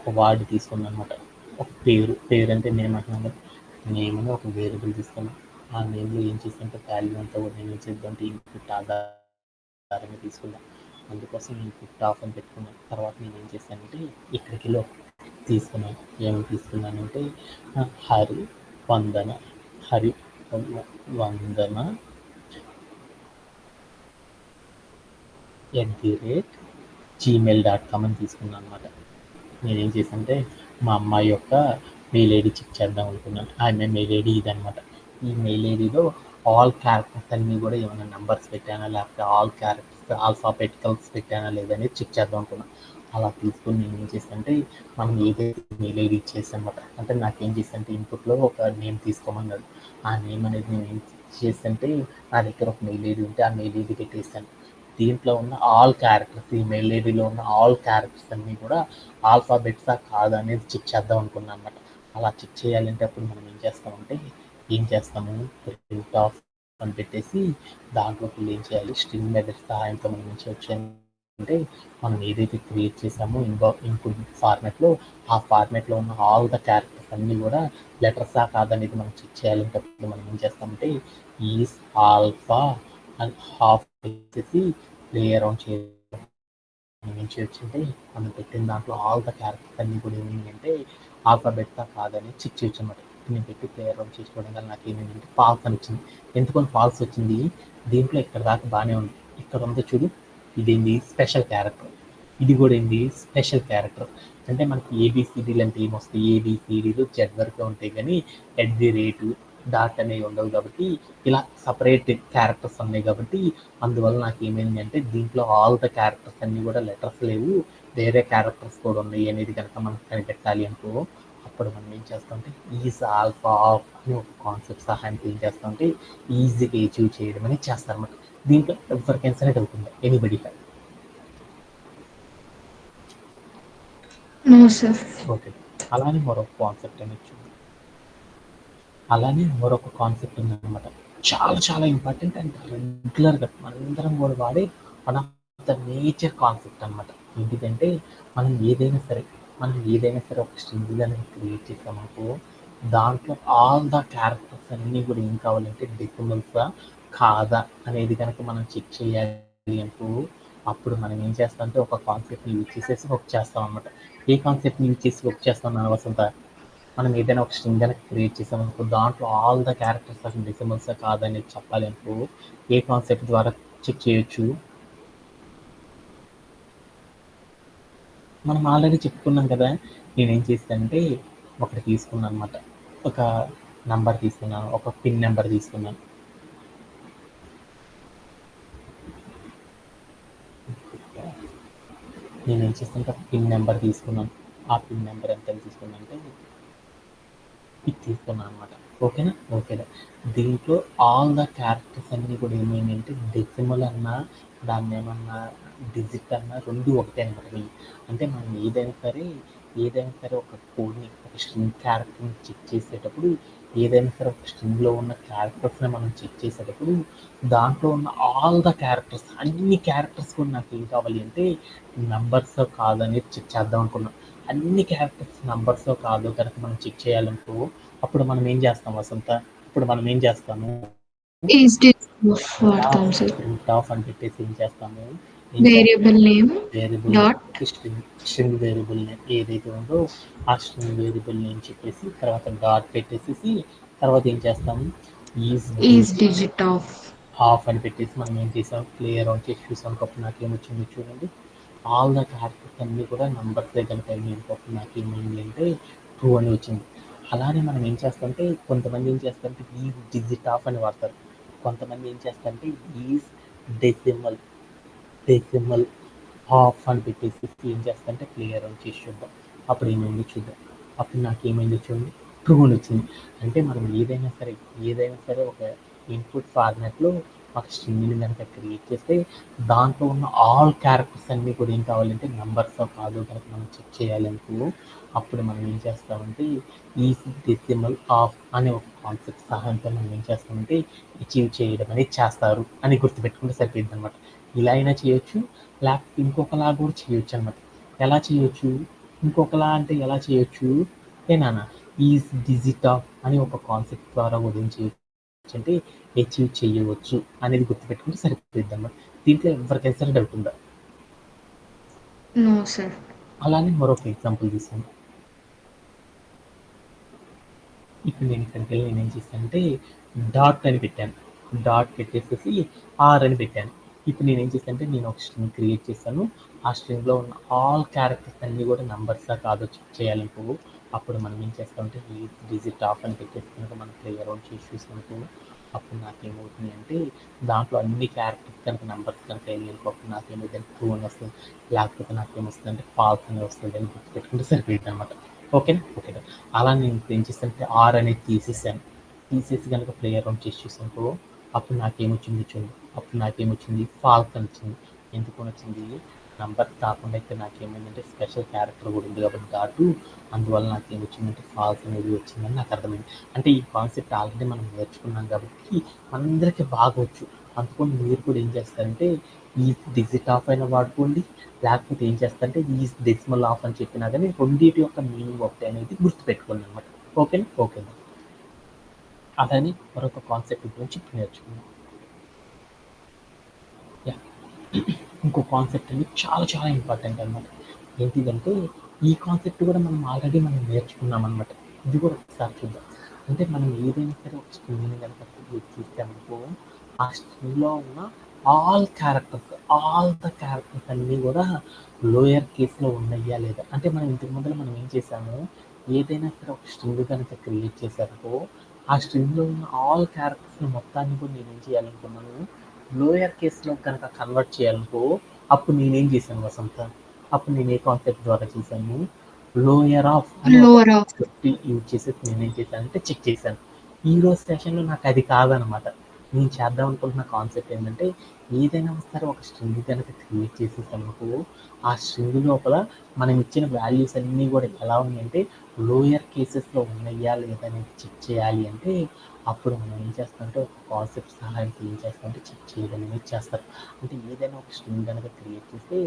ఒక వర్డ్ తీసుకున్నాను అనమాట. ఒక పేరు అంటే నేమ్ అంటున్నాను. నేమ్ అని ఒక వేరియబుల్ తీసుకున్నాను. ఆ నేమ్లో ఏం చేస్తానంటే వాల్యూ అంతా కూడా నేను ఏం చేద్దామంటే ఇన్పుట్ ఆధారంగా తీసుకున్నాను. అందుకోసం ఇన్పుట్ ఆఫ్ అని పెట్టుకున్నాను. తర్వాత నేను ఏం చేశానంటే ఇక్కడికి తీసుకున్నాను. ఏమి తీసుకున్నానంటే హరి వందన @gmail.com అని తీసుకున్నాను అనమాట. నేనేం చేశానంటే మా అమ్మాయి యొక్క మెయిల్ ఐడి చెక్ చేద్దాం అనుకున్నాను. ఆమె మెయిల్ ఐడి ఇదనమాట. ఈ మెయిల్ ఐడిలో ఆల్ క్యారెక్టర్స్ అన్నీ కూడా ఏమైనా నెంబర్స్ పెట్టానా లేకపోతే ఆల్ క్యారెక్టర్స్ ఆల్ఫాబెటికల్స్ పెట్టానా లేదనేది చెక్ చేద్దాం అనుకున్నాను. అలా తీసుకొని నేను ఏం చేశానంటే మనం ఏదైతే మెయిల్ ఐడి ఇచ్చేసానమాట, అంటే నాకేం చేశానంటే ఇన్పుట్లో ఒక నేమ్ తీసుకోమన్నాడు. ఆ నేమ్ అనేది నేను ఏం చేశానంటే నా దగ్గర ఒక మెయిల్ ఐడి ఉంటే ఆ మెయిల్ ఐడి పెట్టేశాను. దీంట్లో ఉన్న ఆల్ క్యారెక్టర్స్ ఈ మెయిల్ ఐడిలో ఉన్న ఆల్ క్యారెక్టర్స్ అన్నీ కూడా ఆల్ఫాబెట్సా కాదా అనేది చెక్ చేద్దాం అనుకున్నాను అనమాట. అలా చెక్ చేయాలంటే అప్పుడు మనం ఏం చేస్తాము ప్రింట్ ఆఫ్ అని పెట్టేసి దాంట్లోకి ఏం చేయాలి స్ట్రింగ్ మెథడ్ సహాయంతో మనం ఏం చేయొచ్చు అంటే మనం ఏదైతే క్రియేట్ చేసామో ఇన్పుట్ ఫార్మాట్లో ఆ ఫార్మాట్లో ఉన్న ఆల్ ద క్యారెక్టర్స్ అన్నీ కూడా లెటర్సా కాదనేది మనం చెక్ చేయాలంటే అప్పుడు మనం ఏం చేస్తామంటే ఈజ్ ఆల్ఫా అండ్ హాఫ్ చేసి ప్లే అరౌండ్ చేయాలి. మనం ఏం చేయొచ్చంటే మనం పెట్టిన దాంట్లో ఆల్ ద క్యారెక్టర్స్ అన్నీ కూడా ఏమైందంటే ఆల్ఫాబెట్సా కాదని చెక్ చేయొచ్చు అనమాట. నేను పెట్టి ప్లే అరౌండ్ చేసుకోవడం వల్ల నాకు ఏమైందంటే ఫాల్స్ అని వచ్చింది. ఎందుకని ఫాల్స్ వచ్చింది, దీంట్లో ఇక్కడ దాకా బాగానే ఉంది, ఇక్కడ ఉందో చూడు ఇదేంది స్పెషల్ క్యారెక్టర్, ఇది కూడా ఏంది స్పెషల్ క్యారెక్టర్. అంటే మనకి ఏబిసిడీలు అంటే ఏమొస్తాయి, ఏబిసిడీలు జెడ్ వరకు ఉంటాయి కానీ @ డాట్ అనేవి ఉండవు కాబట్టి ఇలా సపరేట్ క్యారెక్టర్స్ ఉన్నాయి కాబట్టి అందువల్ల నాకు ఏమైంది అంటే దీంట్లో ఆల్ ద క్యారెక్టర్స్ అన్నీ కూడా లెటర్స్ లేవు, వేరే క్యారెక్టర్స్ కూడా ఉన్నాయి అనేది కనుక మనం కనిపెట్టాలి అనుకో అప్పుడు మనం ఏం చేస్తామంటే ఈజ్ ఆల్ఫా ఆఫ్ అని ఒక కాన్సెప్ట్ సహాయంతో ఏం చేస్తామంటే ఈజీగా అచీవ్ చేయడం అనేది చేస్తారన్నమాట. దీంట్లో ఎవరికైనా సరే అవుతుంది ఎనీబడి. No, sir. ఓకే, అలానే మరొక కాన్సెప్ట్ అనేది చూద్దాం. అలానే మరొక కాన్సెప్ట్ ఉందన్నమాట, చాలా చాలా ఇంపార్టెంట్ అండ్ రెగ్యులర్గా మనందరం కూడా వాడే one of the major concept అనమాట. ఏంటిదంటే మనం ఏదైనా సరే ఒక స్ట్రింగ్ అనేది క్రియేట్ చేసామనుకో దాంట్లో ఆల్ ద క్యారెక్టర్స్ అన్నీ కూడా ఏం కావాలంటే డెసిమల్సా కాదా అనేది కనుక మనం చెక్ చేయాలి అనుకో అప్పుడు మనం ఏం చేస్తామంటే ఒక కాన్సెప్ట్ని యూజ్ చేసేసి వర్క్ చేస్తాం అనమాట. ఏ కాన్సెప్ట్ని యూజ్ చేసి వర్క్ చేస్తాం నా వసంత? మనం ఏదైనా ఒక స్ట్రింగ్ కనుక క్రియేట్ చేసామనుకో దాంట్లో ఆల్ ద క్యారెక్టర్స్ అసలు డెసిమల్సా కాదనేది చెప్పాలి అనుకో ఏ కాన్సెప్ట్ ద్వారా చెక్ చేయొచ్చు? మనం ఆల్రెడీ చెప్పుకున్నాం కదా, నేనేం చేస్తానంటే ఒకటి తీసుకున్నాను అనమాట, ఒక నంబర్ తీసుకున్నాను, ఒక పిన్ నెంబర్ తీసుకున్నాను. నేనేం చేస్తానంటే ఒక పిన్ నెంబర్ తీసుకున్నాను. ఆ పిన్ నెంబర్ ఎంత తీసుకున్నానంటే ఇది తీసుకున్నాను అనమాట. ఓకేనా? ఓకేనా. దీంట్లో ఆల్ ద క్యారెక్టర్స్ అన్నీ కూడా ఏమైందంటే డెసిమల్ అన్నా దాన్ని ఏమన్నా డిజిట్ అన్నా రెండు ఒకటే అనమాట. అంటే మనం ఏదైనా సరే ఒక కోడ్ని ఒక స్ట్రింగ్ క్యారెక్టర్ని చెక్ చేసేటప్పుడు ఏదైనా సరే ఒక స్ట్రింగ్లో ఉన్న క్యారెక్టర్స్ని మనం చెక్ చేసేటప్పుడు దాంట్లో ఉన్న ఆల్ ద క్యారెక్టర్స్ అన్ని క్యారెక్టర్స్ కూడా నాకు ఏం కావాలి అంటే నంబర్స్ కాదనేది చెక్ చేద్దాం అనుకున్నాం. అన్ని క్యారెక్టర్స్ నంబర్స్ కాదో కనుక మనం చెక్ చేయాలనుకో అప్పుడు మనం ఏం చేస్తాం వసంత? ఇప్పుడు మనం ఏం చేస్తాము? Is digit of వాడతాం సార్. ప్రింట్ ఆఫ్ అని పెట్టేసి ఏం చేస్తాము? Variable name variable dot string variable name ఏదైతే ఉందో ఆ స్ట్రింగ్ వేరియబుల్ నేమ్ చెప్పేసి తర్వాత డాట్ పెట్టేసేసి తర్వాత ఏం చేస్తాము? Is is digit of half అని పెట్టేసి మనం ఏం చేసాం? క్లియర్ అవుట్ చేసి చూసాం. అప్పుడు నాకేమొచ్చింది చూడండి, ఆల్ ద క్యారెక్టర్స్ అన్నీ కూడా నంబర్సే కనుక వెళ్ళినప్పుడు నాకేమైంది అంటే ట్రూ అని వచ్చింది. అలానే మనం ఏం చేస్తామంటే కొంతమంది ఏం చేస్తారంటే ఈజ్ డిజిట్ ఆఫ్ అని వాడతారు, కొంతమంది ఏం చేస్తారంటే ఈజ్ డెసిమల్ డెసిమల్ హాఫ్ అని పెట్టేసి ఏం చేస్తారంటే క్లియర్ అని చేసి చూద్దాం. అప్పుడు ఏమైంది చూద్దాం. అప్పుడు నాకేమైంది చూడండి, ట్రూ అని వచ్చింది. అంటే మనం ఏదైనా సరే ఒక ఇన్పుట్ ఫార్మాట్లో ఒక స్ట్రింగ్ని కనుక క్రియేట్ చేస్తే దాంట్లో ఉన్న ఆల్ క్యారెక్టర్స్ అన్నీ కూడా ఏం కావాలంటే నంబర్స్ కాదు కనుక మనం చెక్ చేయాలనుకో అప్పుడు మనం ఏం చేస్తామంటే ఈ డెసిమల్ ఆఫ్ అనే ఒక కాన్సెప్ట్ సహాయంతో మనం ఏం చేస్తామంటే అచీవ్ చేయడం అనేది చేస్తారు అని గుర్తుపెట్టుకుంటే సరిపోయింది అనమాట. ఇలా అయినా చేయొచ్చు, లేకపోతే ఇంకొకలా కూడా చేయొచ్చు అనమాట. ఎలా చేయొచ్చు? ఇంకొకలా అంటే ఎలా చేయొచ్చు? నాన్న ఈజ్ డిజిట్ ఆఫ్ అని ఒక కాన్సెప్ట్ ద్వారా కూడా ఏం చేయొచ్చు అంటే అచీవ్ చేయవచ్చు అనేది గుర్తుపెట్టుకుంటే సరిపోయింది అన్నమాట. దీంట్లో ఎవరికైనా సరే డౌట్ ఉందా? No sir. అలానే మరొక ఎగ్జాంపుల్ తీసుకుందాం. ఇప్పుడు నేను ఇక్కడికి వెళ్ళి నేనేం చేశానంటే డాట్ అని పెట్టాను, డాట్ పెట్టేసేసి ఆర్ అని పెట్టాను. ఇప్పుడు నేనేం చేశానంటే నేను ఒక స్ట్రింగ్ క్రియేట్ చేశాను, ఆ స్ట్రింగ్లో ఉన్న ఆల్ క్యారెక్టర్స్ అన్నీ కూడా నంబర్సా కాదో చెక్ చేయాలనుకో అప్పుడు మనం ఏం చేస్తామంటే ఈ డిజిట్ ఆఫ్ అని పెట్టేసి కనుక మనం క్లియర్ అవుట్ చేసి చూసినప్పుడు అప్పుడు నాకేమవుతుంది అంటే దాంట్లో అన్ని క్యారెక్టర్స్ కనుక నంబర్స్ కనుక వెళ్ళినప్పుడు అప్పుడు నాకేమవుతుంది ట్రూ అని వస్తుంది, లేకపోతే నాకేమొస్తుంది అంటే ఫాల్స్ అని వస్తుంది అని గుర్తుపెట్టుకుంటే సరిపోయింది అనమాట. ఓకేనా? ఓకేనా. అలా నేను ఇప్పుడు ఏం చేశానంటే ఆర్ అనేది తీసేసాను, తీసేసి కనుక ప్లేయర్ రౌండ్ చేసి చూసానుకో అప్పుడు నాకేమొచ్చింది చూడండి, అప్పుడు నాకేమొచ్చింది ఫాల్స్ అని వచ్చింది. ఎందుకు వచ్చింది? నంబర్ కాకుండా అయితే నాకేమైందంటే స్పెషల్ క్యారెక్టర్ కూడా ఉంది కాబట్టి డాటు అందువల్ల నాకేమొచ్చిందంటే ఫాల్స్ అనేది వచ్చిందని నాకు అర్థమైంది. అంటే ఈ కాన్సెప్ట్ ఆల్రెడీ మనం నేర్చుకున్నాం కాబట్టి అందరికీ బాగా వచ్చు. అందుకని మీరు కూడా ఏం చేస్తారంటే ఈ డిజిట్ ఆఫ్ అయినా వాడుకోండి, లేకపోతే ఏం చేస్తారంటే ఈ డెసిమల్ ఆఫ్ అని చెప్పినా కానీ రెండింటి యొక్క మీనింగ్ ఒకటి అనేది గుర్తుపెట్టుకోండి అనమాట. ఓకేనా? ఓకేనా. అలానే మరొక కాన్సెప్ట్ గురించి ఇప్పుడు నేర్చుకుందాం. యా, ఇంకో కాన్సెప్ట్ అనేది చాలా చాలా ఇంపార్టెంట్ అనమాట. ఏంటిదంటే ఈ కాన్సెప్ట్ కూడా మనం నేర్చుకున్నాం అనమాట. ఇది కూడా ఒకసారి చూద్దాం. అంటే మనం ఏదైనా సరే ఒక స్ట్రింగ్ని కనుక చూసామనుకో ఆ స్ట్రింగ్లో ఉన్న ఆల్ ద క్యారెక్టర్స్ అన్నీ కూడా లోయర్ కేస్లో ఉన్నాయా లేదా అంటే మనం ఇంతకు ముందర మనం ఏం చేసాము, ఏదైనా సరే ఒక స్ట్రింగ్ కనుక క్రియేట్ చేశారనుకో ఆ స్ట్రింగ్లో ఉన్న ఆల్ క్యారెక్టర్స్ని మొత్తాన్ని కూడా నేనేం చేయాలనుకున్నాను, లోయర్ కేస్లో కనుక కన్వర్ట్ చేయాలనుకో, అప్పుడు నేనేం చేశాను వసంత, అప్పుడు నేను ఏ కాన్సెప్ట్ ద్వారా చేశాను, లోయర్ ఆఫ్ అని ఒక లోవర్ ఆఫ్. కాన్సెప్ట్ యూజ్ చేసేసి నేనేం చేశానంటే చెక్ చేశాను. ఈ రోజు సెషన్లో నాకు అది కాదనమాట. నేను చేద్దాం అనుకుంటున్న కాన్సెప్ట్ ఏంటంటే, ఏదైనా సరే ఒక స్ట్రింగ్ కనుక క్రియేట్ చేసేసామనుకో, ఆ స్ట్రింగ్ లోపల మనం ఇచ్చిన వాల్యూస్ అన్నీ కూడా ఎలా ఉన్నాయంటే లోయర్ కేసెస్లో ఉన్నాయా లేదా అనేది చెక్ చేయాలి అంటే, అప్పుడు మనం ఏం చేస్తామంటే ఒక కాన్సెప్ట్ సహాయంతో ఏం చేస్తామంటే చెక్ చేయడం అనేది చేస్తారు. అంటే ఏదైనా ఒక స్ట్రింగ్ కనుక క్రియేట్ చేస్తే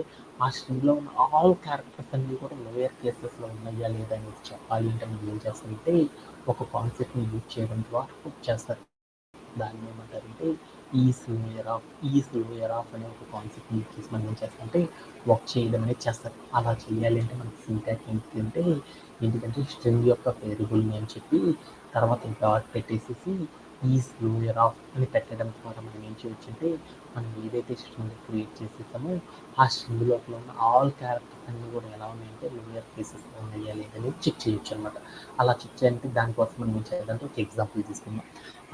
ఆ స్ట్రింగ్లో ఉన్న ఆల్ క్యారెక్టర్స్ అన్నీ కూడా లోయర్ కేసెస్లో ఉన్నాయా లేదా అనేది చెప్పాలి అంటే మనం ఏం చేస్తామంటే ఒక కాన్సెప్ట్ని యూజ్ చేయడం ద్వారా చేస్తారు. దాన్ని ఏమంటారంటే ఈస్ లోయర్ ఆఫ్ అనే ఒక కాన్సెప్ట్ యూజ్ చేసి మనం ఏం చేస్తామంటే వర్క్ చేయడం అనేది చేస్తారు. అలా చేయాలి అంటే మనకి సింటాక్స్ ఏంటిదంటే స్ట్రింగ్ యొక్క వేరియబుల్ నేమ్ చెప్పి తర్వాత డాట్ పెట్టేసేసి ఈస్ లోయర్ ఆఫ్ అని పెట్టడం ద్వారా మనం ఏం చేయొచ్చు అంటే మనం ఏదైతే స్ట్రింగ్ క్రియేట్ చేసేసామో ఆ స్ట్రింగ్ లోపల ఉన్న ఆల్ క్యారెక్టర్స్ అన్నీ కూడా ఎలా ఉన్నాయంటే లోయర్ కేసెస్లో ఉన్నాయా లేదని చెక్ చేయొచ్చు అనమాట. అలా చెక్ చేయాలంటే దానికోసం మనం ఏం చేయాలంటే ఒక ఎగ్జాంపుల్ తీసుకుందాం.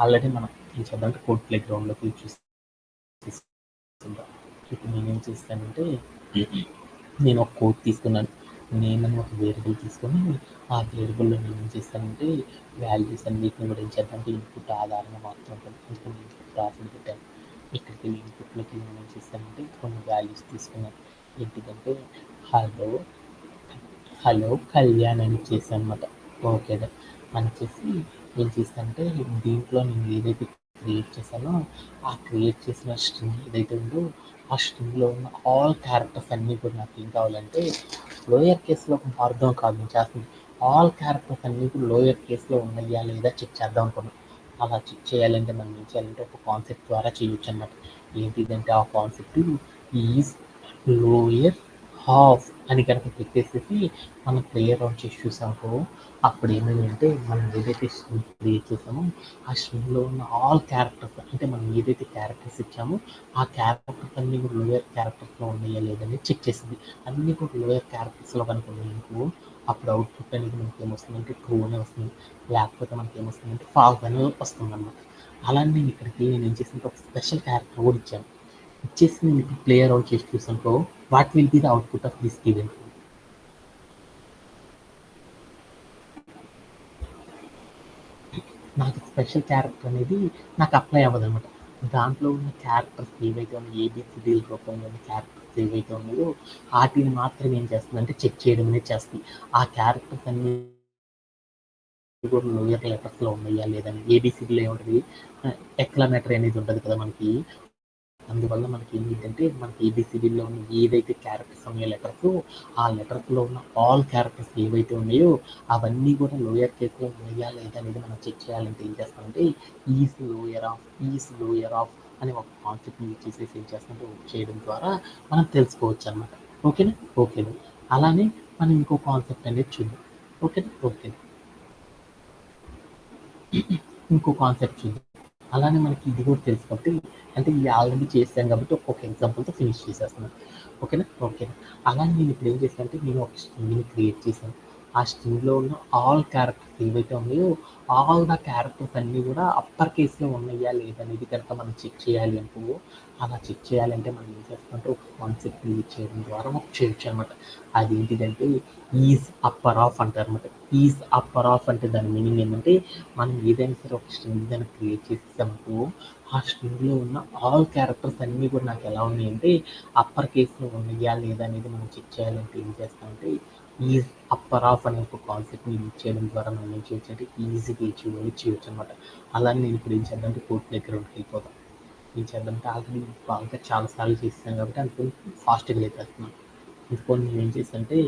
ఆల్రెడీ మనం ఏం చేద్దామంటే కోడ్ ప్లే గ్రౌండ్లోకి చూసుకుందాం. ఇప్పుడు నేనేం చేస్తానంటే నేను ఒక కోడ్ తీసుకున్నాను. నేమ్ అని ఒక వేరియబుల్ తీసుకొని ఆ వేరియబుల్లో నేను ఏం చేస్తానంటే వాల్యూస్ అన్నిటిని కూడా ఏం చేద్దామంటే ఇన్పుట్ ఆధారంగా మారుతూ ఉంటాను. అందుకని ఇన్పుట్ రాసి పెట్టాను. ఇక్కడికి వెళ్ళి ఇన్పుట్లోకి నేను ఏం చేస్తానంటే కొన్ని వాల్యూస్ తీసుకున్నాను. ఏంటిదంటే హలో హలో కళ్యాణ్ అని చేశాను అనమాట. ఓకే అని చేసి ఏం చేస్తానంటే దీంట్లో నేను ఏదైతే క్రియేట్ చేశానో ఆ క్రియేట్ చేసిన స్ట్రింగ్ ఏదైతే ఉందో ఆ స్ట్రింగ్లో ఉన్న ఆల్ క్యారెక్టర్స్ అన్నీ కూడా నాకు ఏం కావాలంటే లోయర్ కేసులో అర్థం కాదు నేను చేస్తుంది. ఆల్ క్యారెక్టర్స్ అన్నీ కూడా లోయర్ కేసులో ఉన్నాయా లేదా చెక్ చేద్దాం అనుకున్నాను. అలా చెక్ చేయాలంటే మనం ఏం చేయాలంటే ఒక కాన్సెప్ట్ ద్వారా చేయొచ్చు అన్నమాట. ఏంటిదంటే ఆ కాన్సెప్ట్ ఈజ్ లోయర్ హాఫ్ అని కనుక పెట్టేసేసి మనం ప్లేయర్ రౌండ్ చేసి చూసామో అప్పుడు ఏమైందంటే మనం ఏదైతే స్ట్రింగ్ క్రియేట్ చేసామో ఆ స్ట్రింగ్లో ఉన్న ఆల్ క్యారెక్టర్స్ అంటే మనం ఏదైతే క్యారెక్టర్స్ ఇచ్చామో ఆ క్యారెక్టర్స్ అన్నీ కూడా లోయర్ క్యారెక్టర్స్లో ఉన్నాయా లేదని చెక్ చేసింది. అన్నీ కూడా లోయర్ క్యారెక్టర్స్లో కనుక ఉన్నాయనుకో అప్పుడు అవుట్పుట్ అనేది మనకి ఏమొస్తుందంటే ట్రూ అనే వస్తుంది. లేకపోతే మనకి ఏమొస్తుందంటే ఫాల్స్ అని వస్తుంది అనమాట. అలానే నేను ఇక్కడికి నేను ఏం చేసిన ఒక స్పెషల్ క్యారెక్టర్ కూడా ఇచ్చాను. ఇచ్చేసి నేను ఇప్పుడు ప్లేయర్ అవుట్ చేసి చూసానుకో what will be the output of this event. నాకు స్పెషల్ క్యారెక్టర్ అనేది నాకు అప్లై అవ్వదు అనమాట. దాంట్లో ఉన్న క్యారెక్టర్స్ ఏవైతే ఉన్నాయో ఏబిసిడీల రూపంలో ఉన్న క్యారెక్టర్స్ ఏవైతే ఉన్నాయో వాటిని మాత్రం ఏం చేస్తుంది అంటే చెక్ చేయడం అనేది చేస్తుంది. ఆ క్యారెక్టర్స్ అన్ని కూడా లోయర్ లెటర్స్లో ఉన్నాయా లేదని ఏబిసిడీలో ఏముంటుంది ఎక్లామేటరీ అనేది ఉంటుంది కదా మనకి. అందువల్ల మనకి ఏంటంటే మనకి ఏబిసిడీలో ఉన్న ఏదైతే క్యారెక్టర్స్ ఉన్నాయో లెటర్స్ ఆ లెటర్స్లో ఉన్న ఆల్ క్యారెక్టర్స్ ఏవైతే ఉన్నాయో అవన్నీ కూడా లోయర్ కేసులో ఉన్నాయా లేదా అనేది మనం చెక్ చేయాలంటే ఏం చేస్తామంటే ఈస్ లోయర్ ఆఫ్ అని ఒక కాన్సెప్ట్ యూజ్ చేసేసి ఏం చేస్తామంటే వర్క్ చేయడం ద్వారా మనం తెలుసుకోవచ్చు అనమాట. ఓకేనా ఓకేనా అలానే మనం ఇంకో కాన్సెప్ట్ అనేది చూద్దాం. ఓకేనా ఓకే ఇంకో కాన్సెప్ట్ చూద్దాం. అలానే మనకి ఇది కూడా తెలుసు కాబట్టి అంటే ఇది ఆల్రెడీ చేశాం కాబట్టి ఒక్కొక్క ఎగ్జాంపుల్తో ఫినిష్ చేసేస్తున్నాను. ఓకేనా ఓకేనా అలానే నేను ఇప్పుడు ఏం చేశానంటే నేను ఒక స్ట్రింగ్ని క్రియేట్ చేశాను. ఆ స్ట్రింగ్లో ఉన్న ఆల్ క్యారెక్టర్స్ ఏవైతే ఉన్నాయో ఆల్ ద క్యారెక్టర్స్ అన్నీ కూడా అప్పర్ కేసులో ఉన్నాయా లేదనేది కనుక మనం చెక్ చేయాలి అనుకో అలా చెక్ చేయాలంటే మనం ఏం చేస్తామంటే ఒక కాన్సెప్ట్ యూజ్ చేయడం ద్వారా మాకు చేయొచ్చు అనమాట. అది ఏంటిదంటే ఈజ్ అప్పర్ ఆఫ్ అంటారు అనమాట. ఈజ్ అప్పర్ ఆఫ్ అంటే దాని మీనింగ్ ఏంటంటే మనం ఏదైనా సరే ఒక స్ట్రింగ్ దాన్ని క్రియేట్ చేసేసామనుకో ఆ స్ట్రింగ్లో ఉన్న ఆల్ క్యారెక్టర్స్ అన్నీ కూడా నాకు ఎలా ఉన్నాయంటే అప్పర్ కేసులో ఉన్నాయా లేదా అనేది మనం చెక్ చేయాలంటే ఏం చేస్తామంటే ఈజ్ అప్పర్ ఆఫ్ అనే ఒక కాన్సెప్ట్ని యూజ్ చేయడం ద్వారా మనం ఏం చేయొచ్చు అంటే ఈజీగా చేయొచ్చు అనమాట. అలానే నేను ఇప్పుడు ఏం చేద్దామంటే కోడ్ ప్లే గ్రౌండ్కి వెళ్ళిపోతాం. ఏం చేద్దామంటే ఆల్రెడీ బాగా చాలాసార్లు చేస్తాను కాబట్టి అందుకని ఫాస్ట్గా లేపేస్తున్నాను. ఇందుకొని నేను ఏం చేశానంటే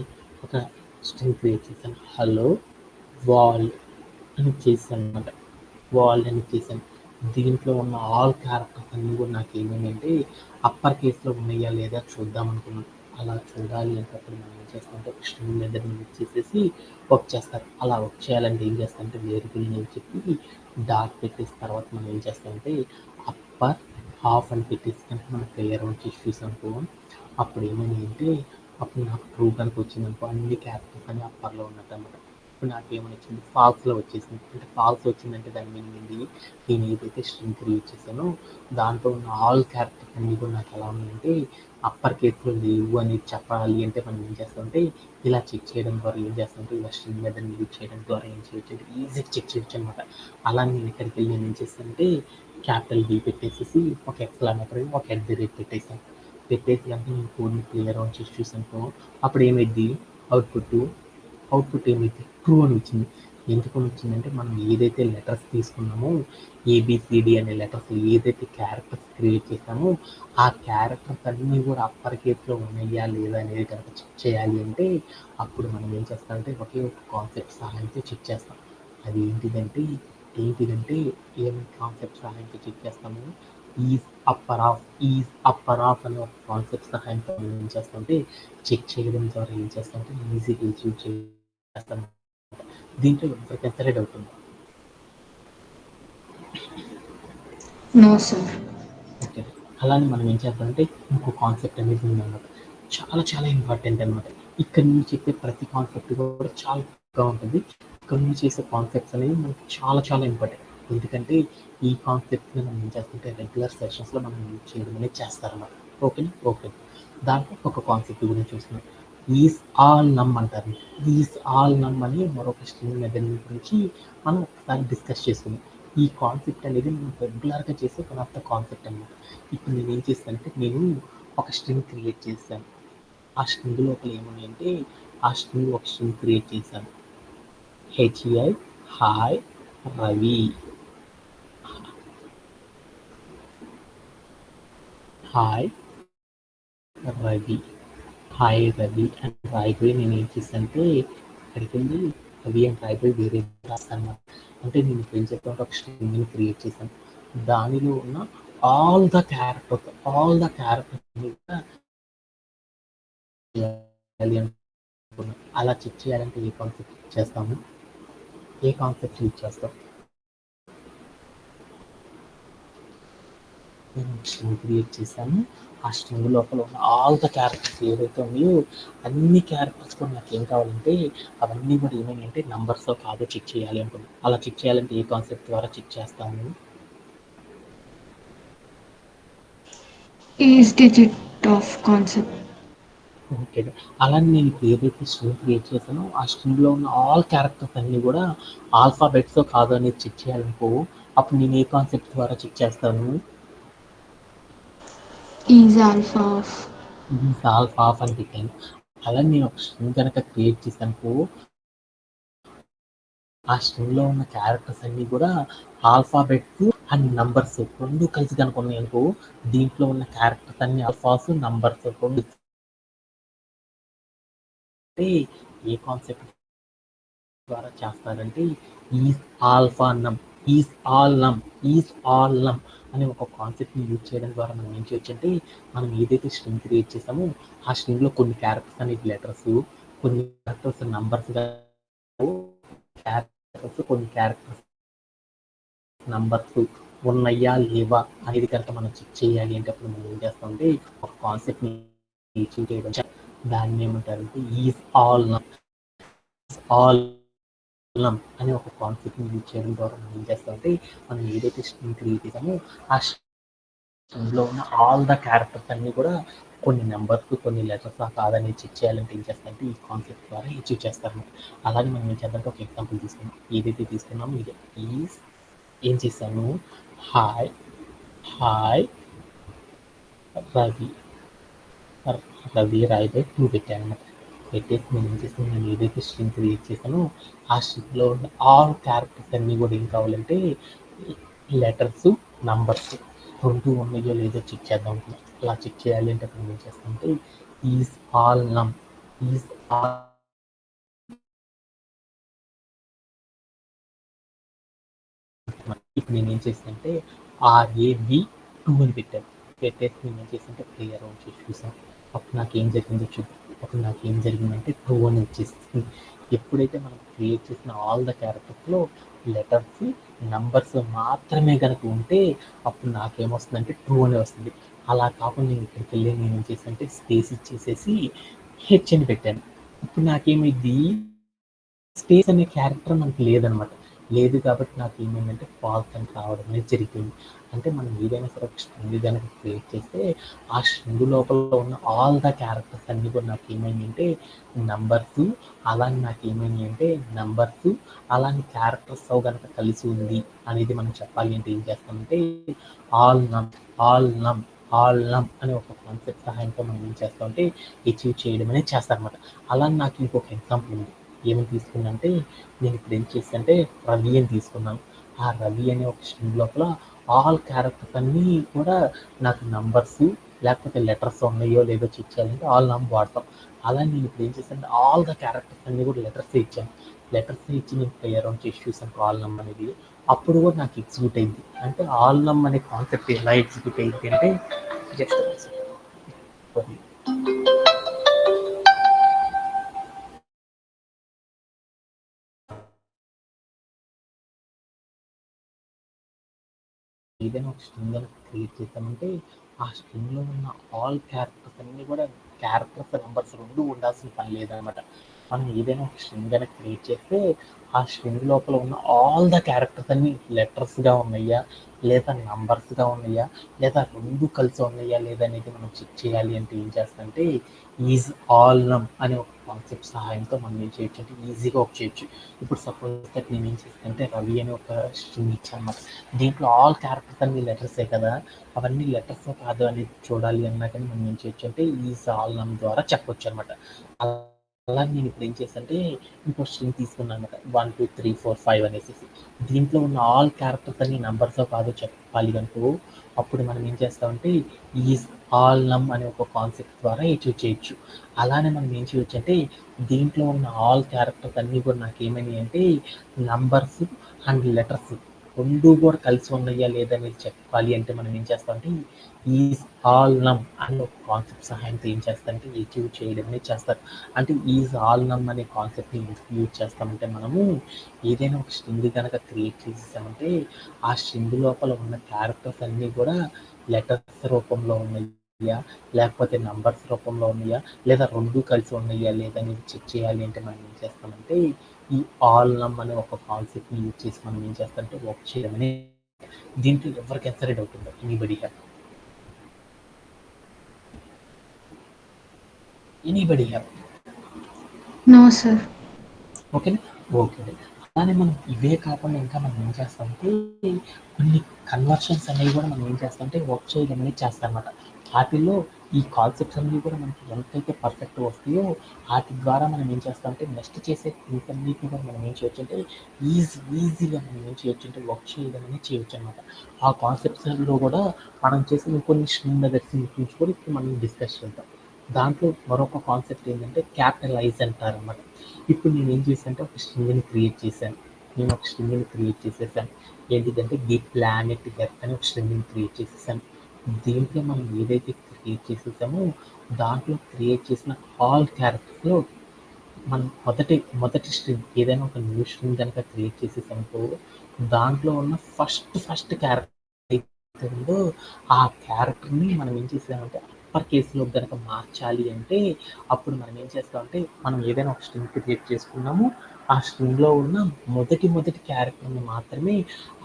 ఒక స్ట్రింగ్ క్రియేట్ చేశాను. హలో వాల్ అని చేశాను అనమాట. వాల్ అని చేశాను. దీంట్లో ఉన్న ఆల్ క్యారెక్టర్స్ అన్నీ కూడా నాకు ఏమైందంటే అప్పర్ కేసులో ఉన్నాయా లేదా చూద్దాం అనుకున్నాను. అలా చూడాలి అంటే అప్పుడు మనం ఏం చేస్తామంటే ఒక స్ట్రింగ్ మెథడ్ని యూజ్ చేసేసి వర్క్ చేస్తారు. అలా వర్క్ చేయాలంటే ఏం చేస్తామంటే వేరియబుల్ నేమ్ చెప్పి డాట్ పెట్టేసిన తర్వాత మనం ఏం చేస్తామంటే అప్పర్ హాఫ్ అని పెట్టేసి కనుక మనం ప్లేయర్ రౌండ్ చేసి చూసామనుకో అప్పుడు ఏమైంది అంటే అప్పుడు నాకు ట్రూ కనుక వచ్చిందనుకో అన్ని క్యారెక్టర్స్ అని అప్పర్లో ఉన్నట్టు అనమాట. ఇప్పుడు నాకేమొచ్చింది ఫాల్స్‌లో వచ్చేసింది. అంటే ఫాల్స్ వచ్చిందంటే దాని మీనింగ్ ఏంది? నేను ఏదైతే స్ట్రింగ్ క్రియేట్ చేశానో దాంట్లో ఉన్న ఆల్ క్యారెక్టర్స్ అన్నీ కూడా నాకు ఎలా ఉన్నాయంటే అప్పర్ కేస్‌లో లేవు అని చెప్పాలి అంటే మనం ఏం చేస్తామంటే ఇలా చెక్ చేయడం ద్వారా ఏం చేస్తామంటే ఇలా స్ట్రింగ్ మెథడ్‌ని యూజ్ చేయడం ద్వారా ఏం చేయొచ్చంటే ఈజీగా చెక్ చేయొచ్చనమాట. అలా నేను ఇక్కడికెళ్ళి నేనేం చేశానంటే క్యాపిటల్ బీ పెట్టేసేసి ఒక ఎక్స్‌క్లమేటరీ ఒక ఎట్ ది రేట్ పెట్టేసాను. పెట్టేసి వెంటనే నేను కోడ్‌ని ప్లే అరౌండ్ చేసి చూసానుకో అప్పుడు ఏమైద్ది అవుట్‌పుట్ అవుట్‌పుట్ ఏమైద్ది ట్రూ అని వచ్చింది. ఎందుకని వచ్చిందంటే మనం ఏదైతే లెటర్స్ తీసుకున్నామో ఏబిసిడి అనే లెటర్స్ ఏదైతే క్యారెక్టర్స్ క్రియేట్ చేసామో ఆ క్యారెక్టర్స్ అన్నీ కూడా అప్పర్ కేస్‌లో ఉన్నాయా లేదా అనేది కనుక చెక్ చేయాలి అంటే అప్పుడు మనం ఏం చేస్తామంటే ఒకే ఒక కాన్సెప్ట్ సహాయంతో చెక్ చేస్తాం. అది ఏంటిదంటే ఏమేమి కాన్సెప్ట్ సహాయంతో చెక్ చేస్తాము ఈజ్ అప్పర్ ఆఫ్ అనే ఒక కాన్సెప్ట్ సహాయంతో మనం ఏం చేస్తామంటే చెక్ చేయడం ద్వారా ఏం చేస్తామంటే ఈజీగా అచీవ్ చేస్తాం. దీంట్లో ఎవరికైనా సరే డౌట్ ఉందా? No sir. ఓకే. అలానే మనం ఏం చేద్దామంటే ఇంకో కాన్సెప్ట్ అనేది ఉందన్నమాట. చాలా చాలా ఇంపార్టెంట్ అనమాట. ఇక్కడ నుంచి చెప్పే ప్రతి కాన్సెప్ట్ కూడా చాలా గొప్పగా ఉంటుంది. ఇక్కడ నుంచి చేసే కాన్సెప్ట్స్ అనేవి మనకి చాలా చాలా ఇంపార్టెంట్. ఎందుకంటే ఈ కాన్సెప్ట్‌ని మనం ఏం చేస్తుంటే రెగ్యులర్ సెషన్స్‌లో మనం యూజ్ చేయడం అనేది చేస్తారన్నమాట. ఓకేనా? ఓకే. దాంట్లో ఒక కాన్సెప్ట్ గురించి చూస్తున్నాం. ఈస్ ఆల్ నమ్ అంటారు. ఈస్ ఆల్ నమ్ అని మరొక స్ట్రింగ్ మెథడ్ గురించి మనం ఒకసారి డిస్కస్ చేసుకుందాం. ఈ కాన్సెప్ట్ అనేది మనం రెగ్యులర్‌గా చేసే వన్ ఆఫ్ ద కాన్సెప్ట్ అనమాట. ఇప్పుడు నేనేం చేశానంటే నేను ఒక స్ట్రింగ్ క్రియేట్ చేశాను. ఆ స్ట్రింగ్ లోపల ఏమున్నాయంటే ఆ స్ట్రింగ్ ఒక స్ట్రింగ్ క్రియేట్ చేశాను. HI hi Ravi hi Ravi hi Ravi అని రాయిపోయి నేను ఏం చేశానంటే అక్కడికి వెళ్ళి రవి అని రాయిపోయి వేరే రాస్తాను అనమాట. అంటే నేను ఇప్పుడు ఏం చెప్పాను ఒక స్ట్రింగ్ని క్రియేట్ చేశాను. దానిలో ఉన్న ఆల్ ద క్యారెక్టర్స్ కూడా చేయాలి అనుకున్నాను. అలా చెక్ చేయాలంటే ఏ కాన్సెప్ట్ యూజ్ చేస్తాము? ఏ కాన్సెప్ట్ యూజ్ చేస్తాం? నేను ఒక స్ట్రింగ్ క్రియేట్ చేశాను. ఆ స్ట్రింగ్ లోపల ఉన్న ఆల్ ద క్యారెక్టర్స్ ఏవైతే ఉన్నాయో అన్ని క్యారెక్టర్స్ కూడా నాకు ఏం కావాలంటే అవన్నీ కూడా ఏమైనాయంటే నంబర్సో కాదో చెక్ చేయాలి అనుకున్నాను. అలా చెక్ చేయాలంటే ఏ కాన్సెప్ట్ ద్వారా చెక్ చేస్తాము? Is digit of concept. Okay. అలానే నేను ఇప్పుడు ఏదైతే స్ట్రింగ్ క్రియేట్ చేశానో ఆ స్ట్రింగ్‌లో ఉన్న ఆల్ క్యారెక్టర్స్ అన్నీ కూడా ఆల్ఫాబెట్సో కాదో అనేది చెక్ చేయాలనుకో అప్పుడు నేను ఏ కాన్సెప్ట్ ద్వారా చెక్ చేస్తాను? Is alpha of. Is alpha of అని పెట్టాను. అలానే నేను ఒక స్ట్రింగ్ కనుక క్రియేట్ చేశాననుకో ఆ స్ట్రింగ్‌లో ఉన్న క్యారెక్టర్స్ అన్నీ కూడా ఆల్ఫాబెట్స్ అండ్ నంబర్స్ 2 కలిసి గనుక ఉన్నాయనుకో దీంట్లో ఉన్న క్యారెక్టర్స్ అన్ని ఆల్ఫాస్, నంబర్స్ 2 అంటే ఏ కాన్సెప్ట్ ద్వారా చేస్తారంటే ఈజ్ ఆల్ఫా నమ్ ఈజ్ ఆల్ నమ్ ఈజ్ ఆల్ నమ్ అనే ఒక కాన్సెప్ట్‌ని యూజ్ చేయడం ద్వారా మనం ఏం చేయొచ్చంటే మనం ఏదైతే స్ట్రింగ్ క్రియేట్ చేసామో ఆ స్ట్రింగ్‌లో కొన్ని క్యారెక్టర్స్ అనేవి లెటర్స్, కొన్ని క్యారెక్టర్స్ నంబర్స్‌గా కొన్ని క్యారెక్టర్స్ నంబర్స్ ఉన్నాయా లేవా అనేది కనుక మనం చెక్ చేయాలి అంటే అప్పుడు మనం ఏం చేస్తామంటే ఒక కాన్సెప్ట్‌ని టీచింగ్ చేయడం దాన్ని ఏమంటారంటే ఈజ్ ఆల్ నమ్ ఆల్ నమ్ అనే ఒక కాన్సెప్ట్‌ని యూజ్ చేయడం ద్వారా మనం ఏం చేస్తామంటే మనం ఏదైతే స్ట్రింగ్ క్రియేట్ చేసామో ఆ స్ట్రింగ్‌లో ఉన్న ఆల్ ద క్యారెక్టర్స్ అన్నీ కూడా కొన్ని నంబర్స్, కొన్ని లెటర్సా కాదని చెక్ చేయాలంటే ఏం చేస్తారంటే ఈ కాన్సెప్ట్ ద్వారా అచీవ్ చేస్తారన్నమాట. అలాగే మనం ఏం చేద్దామంటే ఒక ఎగ్జాంపుల్ తీసుకుందాం. ఏదైతే తీసుకున్నామో ఇదే ఈజ్ ఏం చేశాను హాయ్ హాయ్ రవి రవి రాయిపై టూ పెట్టాను అనమాట. పెట్టేసి నేను ఏం చేసాను నేను ఏదైతే స్ట్రింగ్ క్రియేట్ చేశానో ఆ స్ట్రింగ్లో ఉన్న ఆల్ క్యారెక్టర్స్ అన్నీ కూడా ఏం కావాలంటే లెటర్స్ నంబర్స్ 2 ఉన్నాయో లేదో చెక్ చేద్దాం అనుకున్నాను. అలా చెక్ చేయాలి అంటే మనం ఏం చేస్తామంటే ఈజ్ ఆల్ నమ్ ఈజ్ ఆల్ ఇప్పుడు నేను ఏం చేశానంటే ఆర్ఏబి 2 అని పెట్టాను. పెట్టేసి నేను ఏం చేశానంటే ప్లే అరౌండ్ చేసి చూసాను. అప్పుడు నాకేం జరిగిందో చూద్దాం. అప్పుడు నాకేం జరిగిందంటే ట్రూ అని వచ్చేసింది. ఎప్పుడైతే మనం క్రియేట్ చేసిన ఆల్ ద క్యారెక్టర్స్‌లో లెటర్స్, నంబర్స్ మాత్రమే గనుక ఉంటే అప్పుడు నాకేమొస్తుందంటే ట్రూ అని వస్తుంది. అలా కాకుండా నేను ఇక్కడికెళ్ళి నేను ఏం చేశానంటే, అంటే, స్పేస్ ఇచ్చేసేసి హెచ్ అని పెట్టాను. ఇప్పుడు నాకేమైద్ది స్పేస్ అనే క్యారెక్టర్ మనకి లేదనమాట. లేదు కాబట్టి నాకేమైందంటే ఫాల్స్ అని రావడం అనేది జరిగింది. అంటే మనం ఏదైనా సరే ఒక స్ట్రింగ్ గనక క్రియేట్ చేస్తే, ఆ స్ట్రింగ్ లోపల ఉన్న ఆల్ ద క్యారెక్టర్స్ అన్నీ కూడా నాకేమైనాయంటే నంబర్స్, అలానే నాకేమైనాయంటే నంబర్స్, అలానే క్యారెక్టర్స్‌తో గనక కలిసి ఉంది అనేది మనం చెప్పాలి అంటే ఏం చేస్తామంటే ఆల్ నమ్, ఆల్ నమ్, ఆల్ నమ్ అనే ఒక కాన్సెప్ట్ సహాయంతో మనం ఏం చేస్తామంటే అచీవ్ చేయడం అనేది చేస్తామనమాట. అలానే నాకు ఇంకొక ఎగ్జాంపుల్ ఉంది. ఏమని తీసుకున్నానంటే, నేను ఇప్పుడు ఏం చేశానంటే రవి అని తీసుకున్నాను. ఆ రవి అనే ఒక స్ట్రింగ్ లోపల ఆల్ క్యారెక్టర్స్ అన్నీ కూడా నాకు నంబర్స్ లేకపోతే లెటర్స్ ఉన్నాయో లేదో చెక్ చేయాలంటే ఆల్ నం వాడతాం. అలా నేను ఇప్పుడు ఏం చేశానంటే ఆల్ ద క్యారెక్టర్స్ అన్నీ కూడా లెటర్సే ఇచ్చాను. లెటర్సే ఇచ్చి నేను ప్లే అరౌండ్ చేసి చూసాను ఆల్ నం అనేది. అప్పుడు కూడా నాకు ఎగ్జిక్యూట్ అయింది. అంటే ఆల్ నం అనే కాన్సెప్ట్ ఎలా ఎగ్జిక్యూట్ అయింది అంటే జస్ట్ ఏదైనా ఒక స్ట్రింగ్ కనుక క్రియేట్ చేసామంటే ఆ స్ట్రింగ్లో ఉన్న ఆల్ క్యారెక్టర్స్ అన్నీ కూడా క్యారెక్టర్స్ నెంబర్స్ రెండు ఉండాల్సిన పని లేదనమాట. మనం ఏదైనా ఒక స్ట్రింగ్ కనుక క్రియేట్ చేస్తే ఆ స్ట్రింగ్ లోపల ఉన్న ఆల్ ద క్యారెక్టర్స్ అన్నీ లెటర్స్గా ఉన్నాయా లేదా నంబర్స్గా ఉన్నాయా లేదా రెండు కలిసి ఉన్నాయా లేదా అనేది మనం చెక్ చేయాలి అంటే ఏం చేస్తామంటే ఈజ్ ఆల్ నమ్ అనే ఒక కాన్సెప్ట్ సహాయంతో మనం ఏం చేయొచ్చు అంటే ఈజీగా ఒక చేయొచ్చు. ఇప్పుడు సపోజ్ దట్ నేను ఏం చేస్తానంటే రవి అనే ఒక స్ట్రింగ్ ఇచ్చాను అన్నమాట. దీంట్లో ఆల్ క్యారెక్టర్స్ అన్ని లెటర్సే కదా, అవన్నీ లెటర్స్ కాదు అనేది చూడాలి అన్నా కానీ మనం ఏం చేయొచ్చు అంటే ఈజ్ ఆల్ నమ్ ద్వారా చెప్పొచ్చు అనమాట. అలాగే నేను ఇప్పుడు ఏం చేశానంటే ఇంకో స్ట్రింగ్ తీసుకున్నాను అనమాట. 1, 2, 3, 4, 5 అనేసి. దీంట్లో ఉన్న ఆల్ క్యారెక్టర్స్ అన్ని నంబర్సో కాదో చెప్పాలి అనుకో, అప్పుడు మనం ఏం చేస్తామంటే ఈజ్ ఆల్ నమ్ అనే ఒక కాన్సెప్ట్ ద్వారా అచీవ్ చేయొచ్చు. అలానే మనం ఏం చేయొచ్చు అంటే దీంట్లో ఉన్న ఆల్ క్యారెక్టర్స్ అన్నీ కూడా నాకేమైనాయి అంటే నంబర్స్ అండ్ లెటర్స్ రెండు కూడా కలిసి ఉన్నాయా లేదా అనేది చెప్పాలి అంటే మనం ఏం చేస్తామంటే ఈజ్ ఆల్ నమ్ అనే ఒక కాన్సెప్ట్ సహాయంతో ఏం చేస్తామంటే అచీవ్ చేయడం అనేది చేస్తారు. అంటే ఈజ్ ఆల్ నమ్ అనే కాన్సెప్ట్ని ఎందుకు యూజ్ చేస్తామంటే మనము ఏదైనా ఒక స్ట్రింగ్ కనుక క్రియేట్ చేసేసామంటే ఆ స్ట్రింగ్ లోపల ఉన్న క్యారెక్టర్స్ అన్నీ కూడా లెటర్స్ రూపంలో ఉన్నాయా లేకపోతే నంబర్స్ రూపంలో ఉన్నాయా లేదా రెండు కలిసి ఉన్నాయా లేదా అనేది చెక్ చేయాలి అంటే మనం ఏం చేస్తామంటే ఈ ఆల్ నమ్ అనే ఒక కాన్సెప్ట్ని యూజ్ చేసి మనం ఏం చేస్తామంటే వర్క్ చేయడం అనేది దీంట్లో ఎవరికైనా సరే డౌట్ ఉందా anybody have anybody have No, sir. ఓకేనా ఓకే అలానే మనం ఇవే కాకుండా ఇంకా మనం ఏం చేస్తామంటే కొన్ని కన్వర్షన్స్ అనేవి కూడా మనం ఏం చేస్తామంటే వర్క్ చేయడం అనేది చేస్తామన్నమాట. వాటిల్లో ఈ కాన్సెప్ట్స్ అన్నీ కూడా మనకి ఎంతైతే పర్ఫెక్ట్ వస్తాయో వాటి ద్వారా మనం ఏం చేస్తామంటే నెక్స్ట్ చేసే థింగ్స్ అన్నిటిని కూడా మనం ఏం చేయొచ్చు అంటే ఈజీగా మనం ఏం చేయొచ్చు అంటే వర్క్ చేయడం అనేది చేయొచ్చు అనమాట. ఆ కాన్సెప్ట్స్లో కూడా మనం చేసిన కొన్ని స్ట్రింగ్ మెథడ్స్ గురించి కూడా ఇప్పుడు మనం డిస్కస్ చేద్దాం. దాంట్లో మరొక కాన్సెప్ట్ ఏంటంటే క్యాపిటలైజ్ అంటారనమాట. ఇప్పుడు నేను ఏం చేశానంటే ఒక స్ట్రింగ్ని క్రియేట్ చేశాను. నేను ఒక స్ట్రింగ్ని క్రియేట్ చేసేసాను. ఏంటిదంటే ది ప్లానెట్ ఎర్త్ అని ఒక స్ట్రింగ్ని క్రియేట్ చేసేసాను. దీంట్లో మనం ఏదైతే క్రియేట్ చేసేసామో దాంట్లో క్రియేట్ చేసిన ఆల్ క్యారెక్టర్స్లో మనం మొదటి స్ట్రింగ్ ఏదైనా ఒక న్యూ స్ట్రింగ్ కనుక క్రియేట్ చేసేసామనుకో దాంట్లో ఉన్న ఫస్ట్ క్యారెక్టర్ ఏదైతే ఉందో ఆ క్యారెక్టర్ని మనం ఏం చేసామంటే అప్పర్ కేసులో కనుక మార్చాలి అంటే అప్పుడు మనం ఏం చేస్తామంటే మనం ఏదైనా ఒక స్ట్రింగ్ క్రియేట్ చేసుకున్నాము ఆ స్ట్రింగ్లో ఉన్న మొదటి క్యారెక్టర్ని మాత్రమే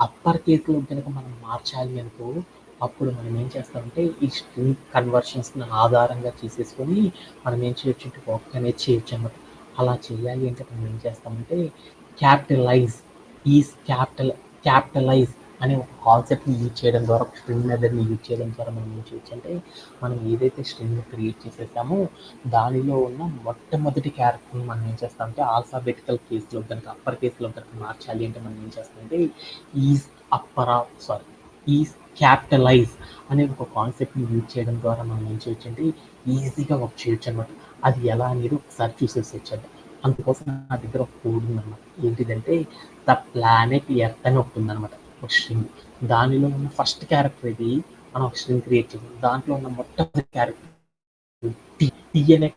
అప్పర్ కేసులో కనుక మనం మార్చాలి అనుకో అప్పుడు మనం ఏం చేస్తామంటే ఈ స్ట్రింగ్ కన్వర్షన్స్ని ఆధారంగా చేసేసుకొని మనం ఏం చేయొచ్చు అంటే వర్క్ అనేది చేయొచ్చు అన్నమాట. అలా చేయాలి అంటే మనం ఏం చేస్తామంటే క్యాపిటలైజ్ ఈజ్ క్యాపిటలైజ్ అనే ఒక కాన్సెప్ట్ని యూజ్ చేయడం ద్వారా ఒక స్ట్రింగ్ మెథడ్ని యూజ్ చేయడం ద్వారా మనం ఏం చేయొచ్చు అంటే మనం ఏదైతే స్ట్రింగ్ క్రియేట్ చేసేసామో దానిలో ఉన్న మొట్టమొదటి క్యారెక్టర్ని మనం ఏం చేస్తామంటే ఆల్ఫాబెటికల్ కేసులో కనుక అప్పర్ కేసులో కనుక మార్చాలి అంటే మనం ఏం చేస్తామంటే is upper sorry is capitalise అనే ఒక కాన్సెప్ట్ని యూజ్ చేయడం ద్వారా మనం ఏం చేయొచ్చు అంటే ఈజీగా వర్క్ చేయొచ్చు అనమాట. అది ఎలా అనేది ఒకసారి చూసేసొచ్చండి. అందుకోసం నా దగ్గర ఒక కోడ్ ఉందన్నమాట. ఏంటిదంటే ద ప్లానెట్ ఎర్త్ అని ఒకటి ఉందన్నమాట ఒక స్ట్రింగ్. దానిలో ఉన్న ఫస్ట్ క్యారెక్టర్ ఇది మనం ఒక స్ట్రింగ్ క్రియేట్ చేసాం. దాంట్లో ఉన్న మొట్టమొదటి క్యారెక్టర్ టీ అనే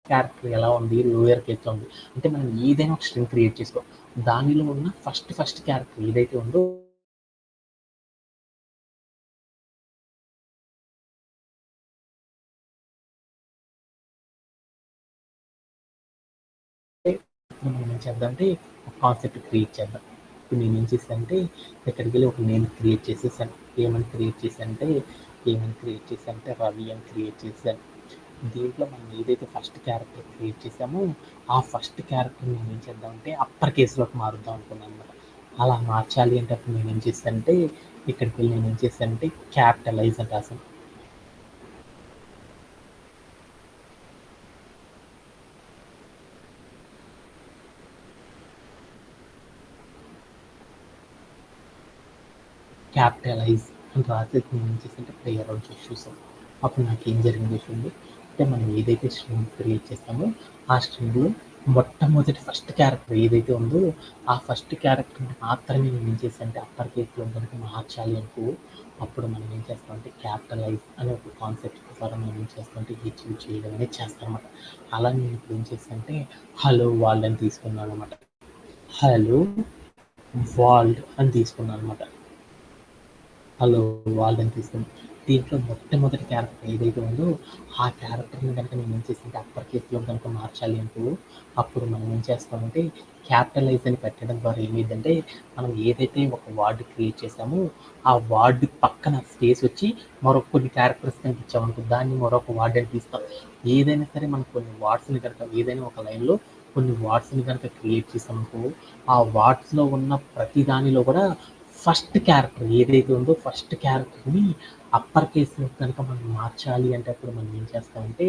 క్యారెక్టర్ ఎలా ఉంది లోయర్ కేస్లో ఉంది. అంటే మనం ఏదైనా ఒక స్ట్రింగ్ క్రియేట్ చేసుకో దానిలో ఉన్న ఫస్ట్ క్యారెక్టర్ ఏదైతే ఉందో ఇప్పుడు మనం ఏం చేద్దామంటే ఒక కాన్సెప్ట్ క్రియేట్ చేద్దాం. ఇప్పుడు నేను ఏం చేశానంటే ఇక్కడికి వెళ్ళి ఒక నేమ్ క్రియేట్ చేసేసాను. ఏమని క్రియేట్ చేశానంటే రవి అని క్రియేట్ చేశాను. దీంట్లో మనం ఏదైతే ఫస్ట్ క్యారెక్టర్ క్రియేట్ చేసామో ఆ ఫస్ట్ క్యారెక్టర్ నేను ఏం చేద్దామంటే అప్పర్ కేసులోకి మారుద్దాం అనుకున్నాను అనమాట. అలా మార్చాలి అంటే అప్పుడు నేను ఏం చేశానంటే ఇక్కడికి వెళ్ళి నేను ఏం చేశానంటే క్యాపిటలైజ్ అని రాసాను. క్యాపిటలైజ్ అని రాసేసి నేను ఏం చేశానంటే ప్లే అరౌండ్ చేసి చూసాను. అప్పుడు నాకు ఏం జరిగిందో చూడండి. అంటే మనం ఏదైతే స్ట్రింగ్ క్రియేట్ చేస్తామో ఆ స్ట్రింగ్లో మొట్టమొదటి ఫస్ట్ క్యారెక్టర్ ఏదైతే ఉందో ఆ ఫస్ట్ క్యారెక్టర్ని మాత్రమే నేను ఏం చేశానంటే అప్పర్ కేస్లో కనుక మార్చాలి అనుకో అప్పుడు మనం ఏం చేస్తామంటే క్యాపిటలైజ్ అనే ఒక కాన్సెప్ట్ ద్వారా మనం ఏం చేస్తామంటే అచీవ్ చేయడం అనేది చేస్తాం అనమాట. అలా నేను ఇప్పుడు ఏం చేస్తానంటే హలో వరల్డ్ అని తీసుకున్నాను అనమాట. హలో వరల్డ్ అని తీసుకున్నాను అనమాట. హలో వాళ్ళని తీసుకుని దీంట్లో మొట్టమొదటి క్యారెక్టర్ ఏదైతే ఉందో ఆ క్యారెక్టర్ని కనుక నేను ఏం చేసింటే అప్పర్ కేసులో కనుక మార్చాలి అనుకో అప్పుడు మనం ఏం చేస్తామంటే క్యాపిటలైజ్ అని పెట్టడం ద్వారా ఏమైందంటే మనం ఏదైతే ఒక వర్డ్ క్రియేట్ చేసామో ఆ వర్డ్ పక్కన స్పేస్ వచ్చి మరొక కొన్ని క్యారెక్టర్స్ కనిపించామనుకో దాన్ని మరొక వర్డ్ అని తీస్తాం. ఏదైనా సరే మనం కొన్ని వర్డ్స్ని కనుక ఏదైనా ఒక లైన్లో కొన్ని వర్డ్స్ని కనుక క్రియేట్ చేసామనుకో ఆ వర్డ్స్లో ఉన్న ప్రతి దానిలో కూడా ఫస్ట్ క్యారెక్టర్ ఏదైతే ఉందో ఫస్ట్ క్యారెక్టర్ని అప్పర్ కేసులో కనుక మనం మార్చాలి అంటే అప్పుడు మనం ఏం చేస్తామంటే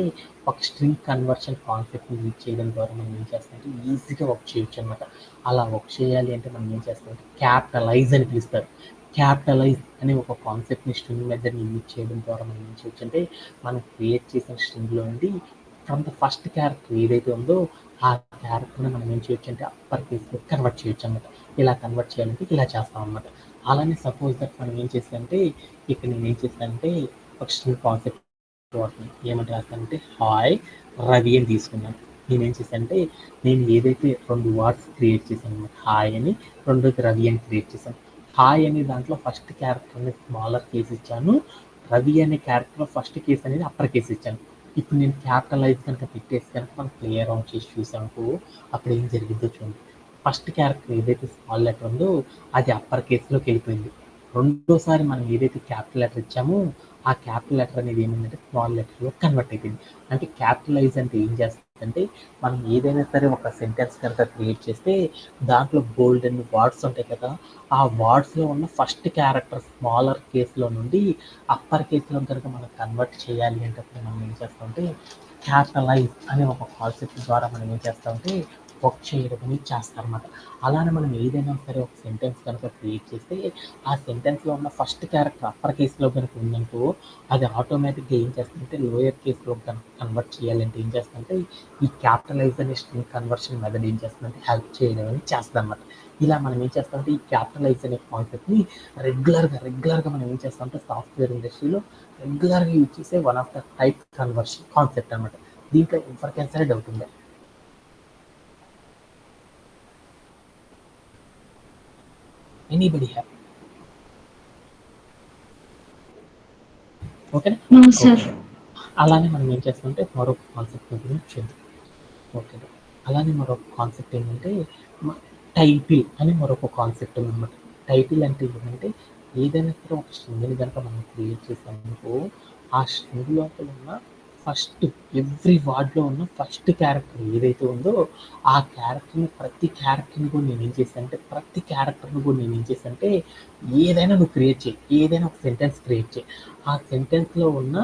ఒక స్ట్రింగ్ కన్వర్షన్ కాన్సెప్ట్ని యూజ్ చేయడం ద్వారా మనం ఏం చేస్తామంటే ఈజీగా వర్క్ చేయొచ్చు అనమాట. అలా వర్క్ చేయాలి అంటే మనం ఏం చేస్తామంటే క్యాపిటలైజ్ అని పిలుస్తారు. క్యాపిటలైజ్ అనే ఒక కాన్సెప్ట్ని స్ట్రింగ్ మెథడ్ని యూజ్ చేయడం ద్వారా మనం ఏం చేయొచ్చు అంటే మనం క్రియేట్ చేసిన స్ట్రింగ్లో నుండి ఫ్రమ్ ద ఫస్ట్ క్యారెక్టర్ ఏదైతే ఉందో ఆ క్యారెక్టర్ని మనం ఏం చేయొచ్చు అంటే అప్పర్ కేసులో కన్వర్ట్ చేయొచ్చు అనమాట. ఇలా కన్వర్ట్ చేయాలంటే ఇలా చేస్తాం అనమాట. అలానే సపోజ్ దట్ మనం ఏం చేస్తానంటే ఇక్కడ నేను ఏం చేస్తానంటే ఒక స్ట్రింగ్ కాన్సెప్ట్ వాడుతున్నాను. ఏమంటే రాస్తానంటే హాయ్ రవి అని తీసుకున్నాను. నేనేం చేశానంటే నేను ఏదైతే 2 వర్డ్స్ క్రియేట్ చేశాను అనమాట. హాయ్ అని రెండోది రవి అని క్రియేట్ చేశాను. హాయ్ అనే దాంట్లో ఫస్ట్ క్యారెక్టర్ అనేది స్మాలర్ కేస్ ఇచ్చాను. రవి అనే క్యారెక్టర్లో ఫస్ట్ కేస్ అనేది అప్పర్ కేస్ ఇచ్చాను. ఇప్పుడు నేను క్యాపిటలైజ్ కనుక పెట్టేసి కనుక మనం ప్లే అరౌండ్ చేసి చూసామనుకో అప్పుడు ఏం జరిగిందో చూడండి. ఫస్ట్ క్యారెక్టర్ ఏదైతే స్మాల్ లెటర్ ఉందో అది అప్పర్ కేసులోకి వెళ్ళిపోయింది. రెండోసారి మనం ఏదైతే క్యాపిటల్ లెటర్ ఇచ్చామో ఆ క్యాపిటల్ లెటర్ అనేది ఏమైందంటే స్మాల్ లెటర్లో కన్వర్ట్ అయిపోయింది. అంటే క్యాపిటలైజ్ అంటే ఏం చేస్తుందంటే మనం ఏదైనా సరే ఒక సెంటెన్స్ కనుక క్రియేట్ చేస్తే దాంట్లో బోల్డ్ అన్ని వర్డ్స్ ఉంటాయి కదా ఆ వర్డ్స్లో ఉన్న ఫస్ట్ క్యారెక్టర్ స్మాలర్ కేసులో నుండి అప్పర్ కేసులో కనుక మనం కన్వర్ట్ చేయాలి అంటే మనం ఏం చేస్తామంటే క్యాపిటలైజ్ అనే ఒక కాన్సెప్ట్ ద్వారా మనం ఏం చేస్తామంటే వర్క్ చేయడం అనేది చేస్తారన్నమాట. అలానే మనం ఏదైనా సరే ఒక సెంటెన్స్ కనుక క్రియేట్ చేస్తే ఆ సెంటెన్స్లో ఉన్న ఫస్ట్ క్యారెక్టర్ అప్పర్ కేసులో కనుక ఉందనుకో అది ఆటోమేటిక్గా ఏం చేస్తుందంటే లోయర్ కేసులో కనుక కన్వర్ట్ చేయాలంటే ఏం చేస్తుందంటే ఈ క్యాపిటలైజ్ అనే స్ట్రింగ్ కన్వర్షన్ మెథడ్ ఏం చేస్తుందంటే హెల్ప్ చేయడం అనేది చేస్తుంది అనమాట. ఇలా మనం ఏం చేస్తామంటే ఈ క్యాపిటలైజ్ అనే కాన్సెప్ట్ని రెగ్యులర్గా మనం ఏం చేస్తామంటే సాఫ్ట్వేర్ ఇండస్ట్రీలో రెగ్యులర్గా యూజ్ చేసే one of the type conversion concept అనమాట. దీంట్లో ఎవరికైనా సరే డౌట్ ఉందా? ఎనీబడి హ్యావ్ ఓకేనా? No, okay. sir. అలానే మనం ఏం చేస్తామంటే మరొక కాన్సెప్ట్ గురించి చూద్దాం. ఓకే. అలానే మరొక కాన్సెప్ట్ ఏంటంటే మ టైటిల్ అని మరొక కాన్సెప్ట్ ఉందనమాట. టైటిల్ అంటే ఏంటంటే ఏదైనా సరే ఒక స్ట్రింగ్‌ని గనుక మనం క్రియేట్ చేసామనుకో ఆ స్ట్రింగ్ లోపల ఉన్న ఫస్ట్ ఎవ్రి వర్డ్‌లో ఉన్న ఫస్ట్ క్యారెక్టర్ ఏదైతే ఉందో ఆ క్యారెక్టర్‌ని ప్రతి క్యారెక్టర్‌ని కూడా నేనేం చేశానంటే ప్రతి క్యారెక్టర్‌ని కూడా నేనేం చేశానంటే ఏదైనా నువ్వు క్రియేట్ చెయి. ఏదైనా ఒక సెంటెన్స్ క్రియేట్ చెయి. ఆ సెంటెన్స్‌లో ఉన్న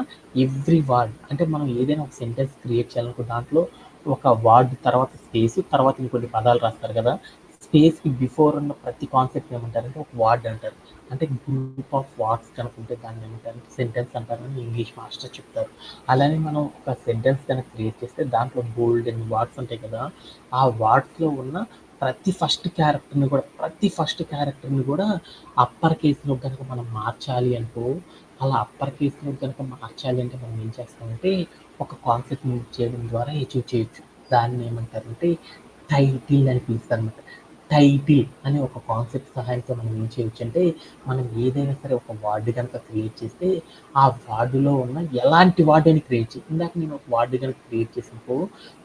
ఎవ్రి వర్డ్ అంటే మనం ఏదైనా ఒక సెంటెన్స్ క్రియేట్ చేయాలనుకో దాంట్లో ఒక వర్డ్ తర్వాత స్పేస్ తర్వాత ఇంకొన్ని పదాలు రాస్తారు కదా స్పేస్కి బిఫోర్ ఉన్న ప్రతి కాన్సెప్ట్ ఏమంటారంటే ఒక వర్డ్ అంటారు. అంటే గ్రూప్ ఆఫ్ వర్డ్స్ కనుక ఉంటే దాన్ని ఏమంటారు సెంటెన్స్ అంటారని ఇంగ్లీష్ మాస్టర్ చెప్తారు. అలానే మనం ఒక సెంటెన్స్ కనుక క్రియేట్ చేస్తే దాంట్లో బోల్డ్ అని వర్డ్స్ ఉంటాయి కదా ఆ వర్డ్స్లో ఉన్న ప్రతి ఫస్ట్ క్యారెక్టర్ని కూడా అప్పర్ కేసులో కనుక మనం మార్చాలి అనుకో అలా అప్పర్ కేసులో కనుక మార్చాలి అంటే మనం ఏం చేస్తామంటే ఒక కాన్సెప్ట్ యూజ్ చేయడం ద్వారా అచీవ్ చేయొచ్చు. దాన్ని ఏమంటారంటే టైటిల్ అని పిలుస్తారు అనమాట. టైటిల్ అనే ఒక కాన్సెప్ట్ సహాయంతో మనం ఏం చేయొచ్చు అంటే మనం ఏదైనా సరే ఒక వార్డు కనుక క్రియేట్ చేస్తే ఆ వార్డులో ఉన్న ఎలాంటి వార్డు అని క్రియేట్ చేయి. ఇందాక నేను ఒక వార్డు కనుక క్రియేట్ చేసినప్పుడు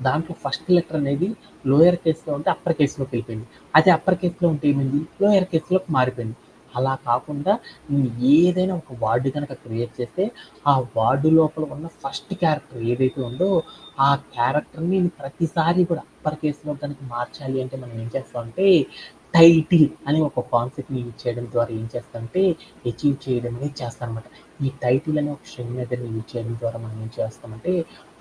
దాంట్లో ఫస్ట్ లెటర్ అనేది లోయర్ కేస్లో ఉంటే అప్పర్ కేస్లోకి వెళ్ళిపోయింది. అదే అప్పర్ కేస్లో ఉంటే ఏమైంది లోయర్ కేస్లోకి మారిపోయింది. అలా కాకుండా నేను ఏదైనా ఒక వార్డు కనుక క్రియేట్ చేస్తే ఆ వార్డు లోపల ఉన్న ఫస్ట్ క్యారెక్టర్ ఏదైతే ఉందో ఆ క్యారెక్టర్ని నేను ప్రతిసారి కూడా అప్పర్ కేసులో కనుక మార్చాలి అంటే మనం ఏం చేస్తామంటే టైటిల్ అని ఒక కాన్సెప్ట్ని యూజ్ చేయడం ద్వారా ఏం చేస్తామంటే అచీవ్ చేయడం అనేది చేస్తామన్నమాట. ఈ టైటిల్ అనే ఒక స్ట్రింగ్ మెథడ్ని యూజ్ చేయడం ద్వారా మనం ఏం చేస్తామంటే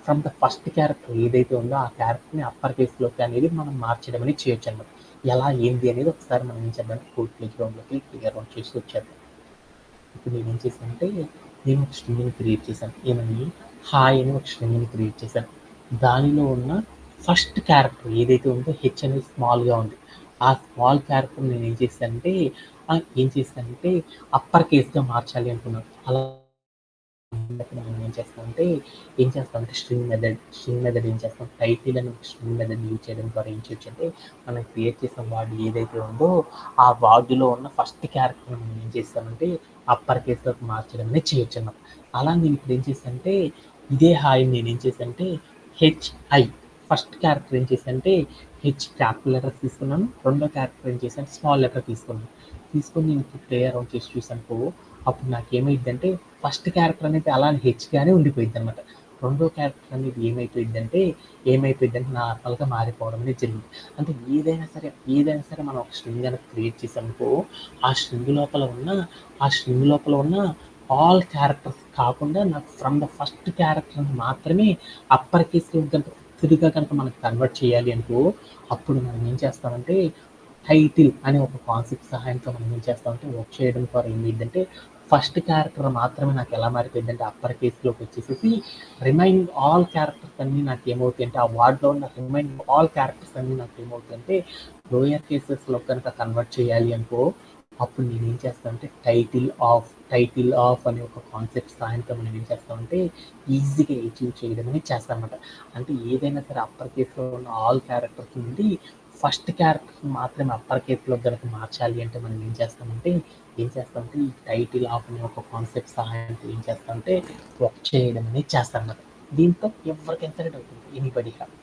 ఫ్రమ్ ద ఫస్ట్ క్యారెక్టర్ ఏదైతే ఉందో ఆ క్యారెక్టర్ని అప్పర్ కేసులోకి అనేది మనం మార్చడం అనేది చేయొచ్చు అనమాట. ఎలా ఏంది అనేది ఒకసారి మనం ఏం చేద్దామంటే కోడ్ ప్లే గ్రౌండ్లోకి క్లియర్ అవుట్ చేసి వచ్చేద్దాం. ఇప్పుడు నేను ఏం చేశానంటే నేను ఒక స్ట్రింగ్ని క్రియేట్ చేశాను. ఏమని హాయ్ అని ఒక స్ట్రింగ్ని క్రియేట్ చేశాను. దానిలో ఉన్న ఫస్ట్ క్యారెక్టర్ ఏదైతే ఉందో హెచ్ అనేది స్మాల్గా ఉంది. ఆ స్మాల్ క్యారెక్టర్ నేను ఏం చేశానంటే అప్పర్ కేస్గా మార్చాలి అనుకున్నాను. అలా మనం ఏం చేస్తామంటే స్ట్రింగ్ మెథడ్ ఏం చేస్తాం టైటిల్ అని స్ట్రింగ్ మెథడ్ యూజ్ చేయడం ద్వారా ఏం చేయొచ్చు అంటే మనం క్రియేట్ చేసిన వార్డు ఏదైతే ఉందో ఆ వార్డులో ఉన్న ఫస్ట్ క్యారెక్టర్ మనం ఏం చేస్తామంటే అప్పర్ కేస్లోకి మార్చడం అనేది చేయొచ్చు అన్నమాట. అలా నేను ఇప్పుడు ఏం చేశానంటే ఇదే హాయ్ నేను ఏం చేశానంటే హెచ్ఐ ఫస్ట్ క్యారెక్టర్ ఏం చేశానంటే హెచ్ క్యాపిటల్ లెటర్ తీసుకున్నాను. రెండో క్యారెక్టర్ ఏం చేశాను స్మాల్ లెటర్ తీసుకొని నేను ప్లే అరౌండ్ చేసి చూసాను. అప్పుడు నాకు ఏమైందంటే ఫస్ట్ క్యారెక్టర్ అనేది అలానే హెచ్గానే ఉండిపోయింది అనమాట. రెండో క్యారెక్టర్ అనేది ఏమైపోయిందంటే నార్మల్గా మారిపోవడం అనేది జరిగింది. అంటే ఏదైనా సరే మనం ఒక స్ట్రింగ్ కనుక క్రియేట్ చేసామనుకో ఆ స్ట్రింగ్ లోపల ఉన్న ఆల్ క్యారెక్టర్స్ కాకుండా నాకు ఫ్రమ్ ద ఫస్ట్ క్యారెక్టర్ మాత్రమే అప్పర్ కేస్లో కనుక తిరిగా కనుక మనకు కన్వర్ట్ చేయాలి అనుకో అప్పుడు మనం ఏం చేస్తామంటే టైటిల్ అనే ఒక కాన్సెప్ట్ సహాయంతో మనం ఏం చేస్తామంటే వర్క్ చేయడం ద్వారా ఏమైందంటే ఫస్ట్ క్యారెక్టర్ మాత్రమే నాకు ఎలా మారిపోయిందంటే అప్పర్ కేస్లోకి వచ్చేసేసి రిమైనింగ్ ఆల్ క్యారెక్టర్స్ అన్నీ నాకు ఏమవుతాయంటే ఆ వార్డ్లో ఉన్న రిమైనింగ్ ఆల్ క్యారెక్టర్స్ అన్నీ నాకు ఏమవుతాయంటే లోయర్ కేసెస్లో కనుక కన్వర్ట్ చేయాలి అనుకో అప్పుడు నేను ఏం చేస్తానంటే టైటిల్ ఆఫ్ అనే ఒక కాన్సెప్ట్ సహాయంతో మనం ఏం చేస్తామంటే ఈజీగా అచీవ్ చేయడం అనేది చేస్తామన్నమాట. అంటే ఏదైనా సరే అప్పర్ కేస్లో ఉన్న ఆల్ క్యారెక్టర్స్ నుండి ఫస్ట్ క్యారెక్టర్ మాత్రమే అప్పర్ కేస్లో కనుక మార్చాలి అంటే మనం ఏం చేస్తామంటే ఈ టైటిల్ ఆఫ్ అనే ఒక కాన్సెప్ట్ సహాయంతో ఏం చేస్తామంటే వర్క్ చేయడం అనేది చేస్తామన్నమాట. దీంతో ఎవరికైనా సరే డౌట్ ఉంటుంది ఎనీబడి హ్యావ్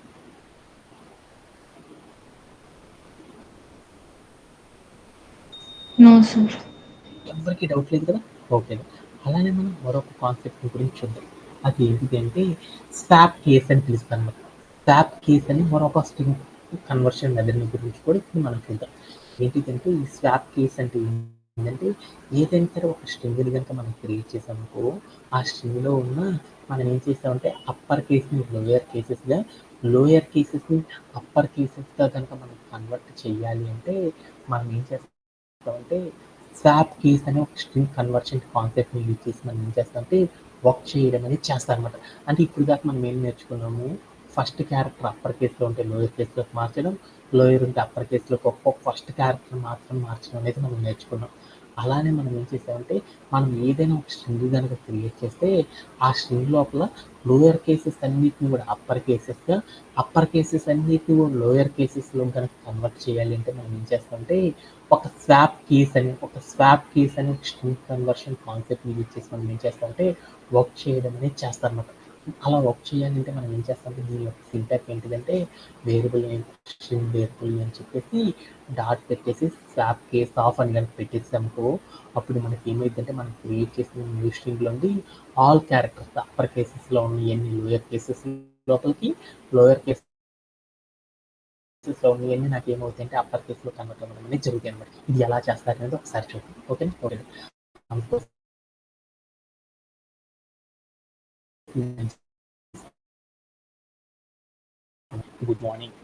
No, sir. ఎవరికి డౌట్ లేదు కదా ఓకే. అలానే మనం మరొక కాన్సెప్ట్ గురించి చూద్దాం. అది ఏంటిది అంటే స్వాప్ కేస్ అని పిలుస్తాం అనమాట. స్వాప్ కేస్ అని మరొక స్ట్రింగ్ కన్వర్షన్ మెథడ్ గురించి కూడా ఇప్పుడు మనం చూద్దాం. ఏంటిదంటే ఈ స్వాప్ కేస్ అంటే ఏంటంటే ఏదైనా సరే ఒక స్ట్రింగ్ని కనుక మనం క్రియేట్ చేసామనుకో ఆ స్ట్రింగ్లో ఉన్న మనం ఏం చేస్తామంటే అప్పర్ కేస్ని లోయర్ కేసెస్ని అప్పర్ కేసెస్గా కనుక మనం కన్వర్ట్ చేయాలి అంటే మనం ఏం చేస్తామంటే స్వాప్ కీస్ అనే ఒక స్ట్రింగ్ కన్వర్షన్ కాన్సెప్ట్ని యూజ్ చేసి మనం ఏం చేస్తామంటే వర్క్ చేయడం అనేది చేస్తారనమాట. అంటే ఇప్పుడు దాకా మనం ఏం నేర్చుకున్నాము ఫస్ట్ క్యారెక్టర్ అప్పర్ కేస్లో ఉంటే లోయర్ కేస్లోకి మార్చడం, లోయర్ ఉంటే అప్పర్ కేస్లోకి ఒక్కొక్క ఫస్ట్ క్యారెక్టర్ మాత్రం మార్చడం అనేది మనం నేర్చుకున్నాం. అలానే మనం ఏం చేసామంటే మనం ఏదైనా ఒక స్ట్రింగ్ కనుక క్రియేట్ చేస్తే ఆ స్ట్రింగ్ లోపల లోయర్ కేసెస్ అన్నిటిని కూడా అప్పర్ కేసెస్ అన్నిటిని కూడా లోయర్ కేసెస్లో కనుక కన్వర్ట్ చేయాలి అంటే మనం ఏం చేస్తామంటే ఒక స్వాప్ కేస్ అని ఒక స్ట్రింగ్ కన్వర్షన్ కాన్సెప్ట్ని యూజ్ చేసి మనం ఏం చేస్తామంటే వర్క్ చేయడం అనేది చేస్తారన్నమాట. అలా వర్క్ చేయాలంటే మనం ఏం చేస్తామంటే దీని యొక్క సింటాక్స్ ఏంటిదంటే స్ట్రింగ్ వేరియబుల్ అని చెప్పేసి డాట్ పెట్టేసి స్వాప్ కేస్ ఆఫ్ అని కనుక పెట్టేసామనుకో అప్పుడు మనకి ఏమైందంటే మనం క్రియేట్ చేసిన న్యూ స్ట్రింగ్లో ఉంది ఆల్ క్యారెక్టర్స్ అప్పర్ కేసెస్లో ఉన్న ఎన్ని లోయర్ కేసెస్ లోపలికి లోయర్ కేసెస్ ఇవన్నీ నాకు ఏమవుతాయంటే అప్పర్ కేస్లో కన్వర్ట్ అవ్వడం అనేది జరుగుతాయి అనమాట. ఇది ఎలా చేస్తారనేది ఒకసారి చూద్దాం. ఓకే గుడ్ మార్నింగ్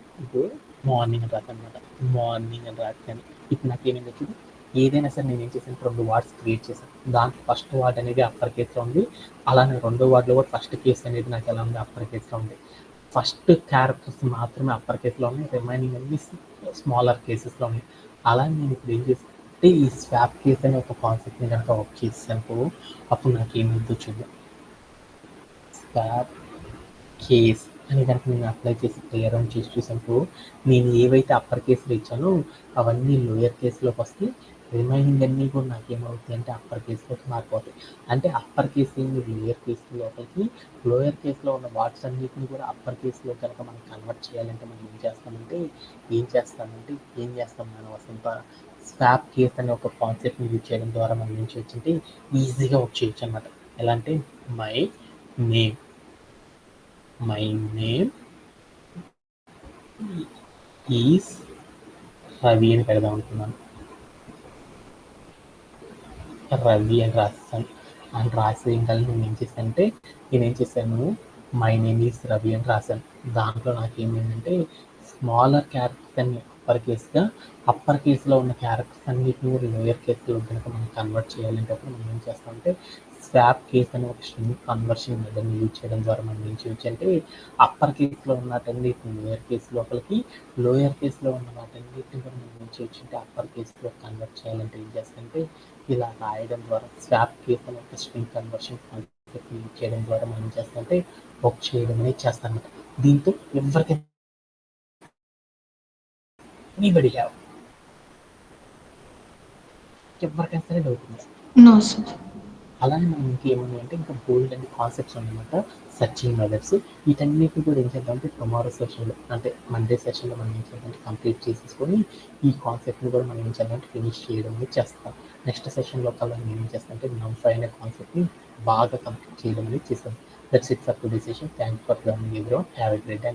మార్నింగ్ అని రాస్తాను అనమాట. మార్నింగ్ అని రాస్తాను. ఇప్పుడు నాకు ఏమైంది వచ్చింది ఏదైనా సరే నేను ఏం చేశాను 2 వర్డ్స్ క్రియేట్ చేశాను. దాంట్లో ఫస్ట్ వర్డ్ అనేది అప్పర్ కేస్లో ఉంది. అలానే రెండో వర్డ్లో కూడా ఫస్ట్ కేస్ అనేది నాకు ఎలా ఉంది అప్పర్ కేస్లో ఉంది. ఫస్ట్ క్యారెక్టర్స్ మాత్రమే అప్పర్ కేస్లో ఉన్నాయి, రిమైనింగ్ అన్ని స్మాలర్ కేసెస్లో ఉన్నాయి. అలానే నేను ఇప్పుడు ఏం చేస్తానంటే ఈ స్వాప్ కేస్ అనే ఒక కాన్సెప్ట్ని కనుక వర్క్ చేసాను అప్పుడు నాకు ఏమైందో చూద్దాం. స్వాప్ కేస్ అని దానికి నేను అప్లై చేసి ప్లే అరౌండ్ చేసి చూసినప్పుడు నేను ఏవైతే అప్పర్ కేసులు ఇచ్చానో అవన్నీ లోయర్ కేసులోకి వస్తే రిమైనింగ్ అన్నీ కూడా నాకేమవుతాయి అంటే అప్పర్ కేసులోకి మారిపోతాయి. అంటే అప్పర్ కేసు లోయర్ కేసు లోపలికి, లోయర్ కేసులో ఉన్న వాట్స్ అన్నిటిని కూడా అప్పర్ కేసులో కనుక మనం కన్వర్ట్ చేయాలంటే మనం ఏం చేస్తాం మనం అసలు స్వాప్ కేస్ అనే ఒక కాన్సెప్ట్ని యూజ్ చేయడం ద్వారా మనం ఏం చేయొచ్చు అంటే ఈజీగా వర్క్ చేయొచ్చు అనమాట. ఎలా అంటే మై నేమ్ ఈజ్ రవి అని పెడదాం అనుకున్నాను. రవి అని రాస్తాను. అని రాసి ఇంకా నేనేం చేశాను మై నేమ్ ఈజ్ రవి అని రాశాను. దాంట్లో నాకేమైందంటే స్మాలర్ క్యారెక్టర్స్ అన్ని అప్పర్ కేసులో ఉన్న క్యారెక్టర్స్ అన్నిటిని లోయర్ కేసులో కనుక మనం కన్వర్ట్ చేయాలంటే మనం ఏం చేస్తామంటే స్వాప్ కేస్ అనే ఒక స్ట్రింగ్ కన్వర్షన్ మెథడ్ని యూజ్ చేయడం ద్వారా మనం ఏం చేయొచ్చు అంటే అప్పర్ కేసులో ఉన్నటన్నిటిని లోయర్ కేసు లోపలికి, లోయర్ కేసులో ఉన్న వాటన్నిటిని కూడా మనం ఏం చేయొచ్చు అంటే అప్పర్ కేసులో కన్వర్ట్ చేయాలంటే ఏం చేస్తామంటే ఇలా రాయడం ద్వారా స్వాప్ కేస్ అనే ఒక స్ట్రింగ్ కన్వర్షన్ కాన్సెప్ట్ యూజ్ చేయడం ద్వారా మనం ఏం చేస్తామంటే వర్క్ చేయడం అనేది చేస్తామన్నమాట. దీంతో ఎవరికైనా ఎవరికైనా సరే డౌట్ ఉంది. No, sir. అలానే మనం ఇంకేమున్నాయి అంటే ఇంకా బోల్డ్ అండ్ కాన్సెప్ట్స్ ఉన్నాయన్నమాట. సర్చింగ్ మెథడ్స్ వీటన్నిటిని కూడా ఏం చేద్దామంటే టుమారో సెషన్లో అంటే మండే సెషన్లో మనం ఏం చేద్దామంటే కంప్లీట్ చేసేసుకొని ఈ కాన్సెప్ట్ని కూడా మనం ఏం చేద్దామంటే ఫినిష్ చేయడం అనేది చేస్తాం. నెక్స్ట్ సెషన్లో కల్లా నేను ఏం చేస్తానంటే నమ్5 అనే కాన్సెప్ట్ని బాగా కంప్లీట్ చేయడం అనేది చేస్తాం. That's it for today session. Thank for joining everyone. Have a great day.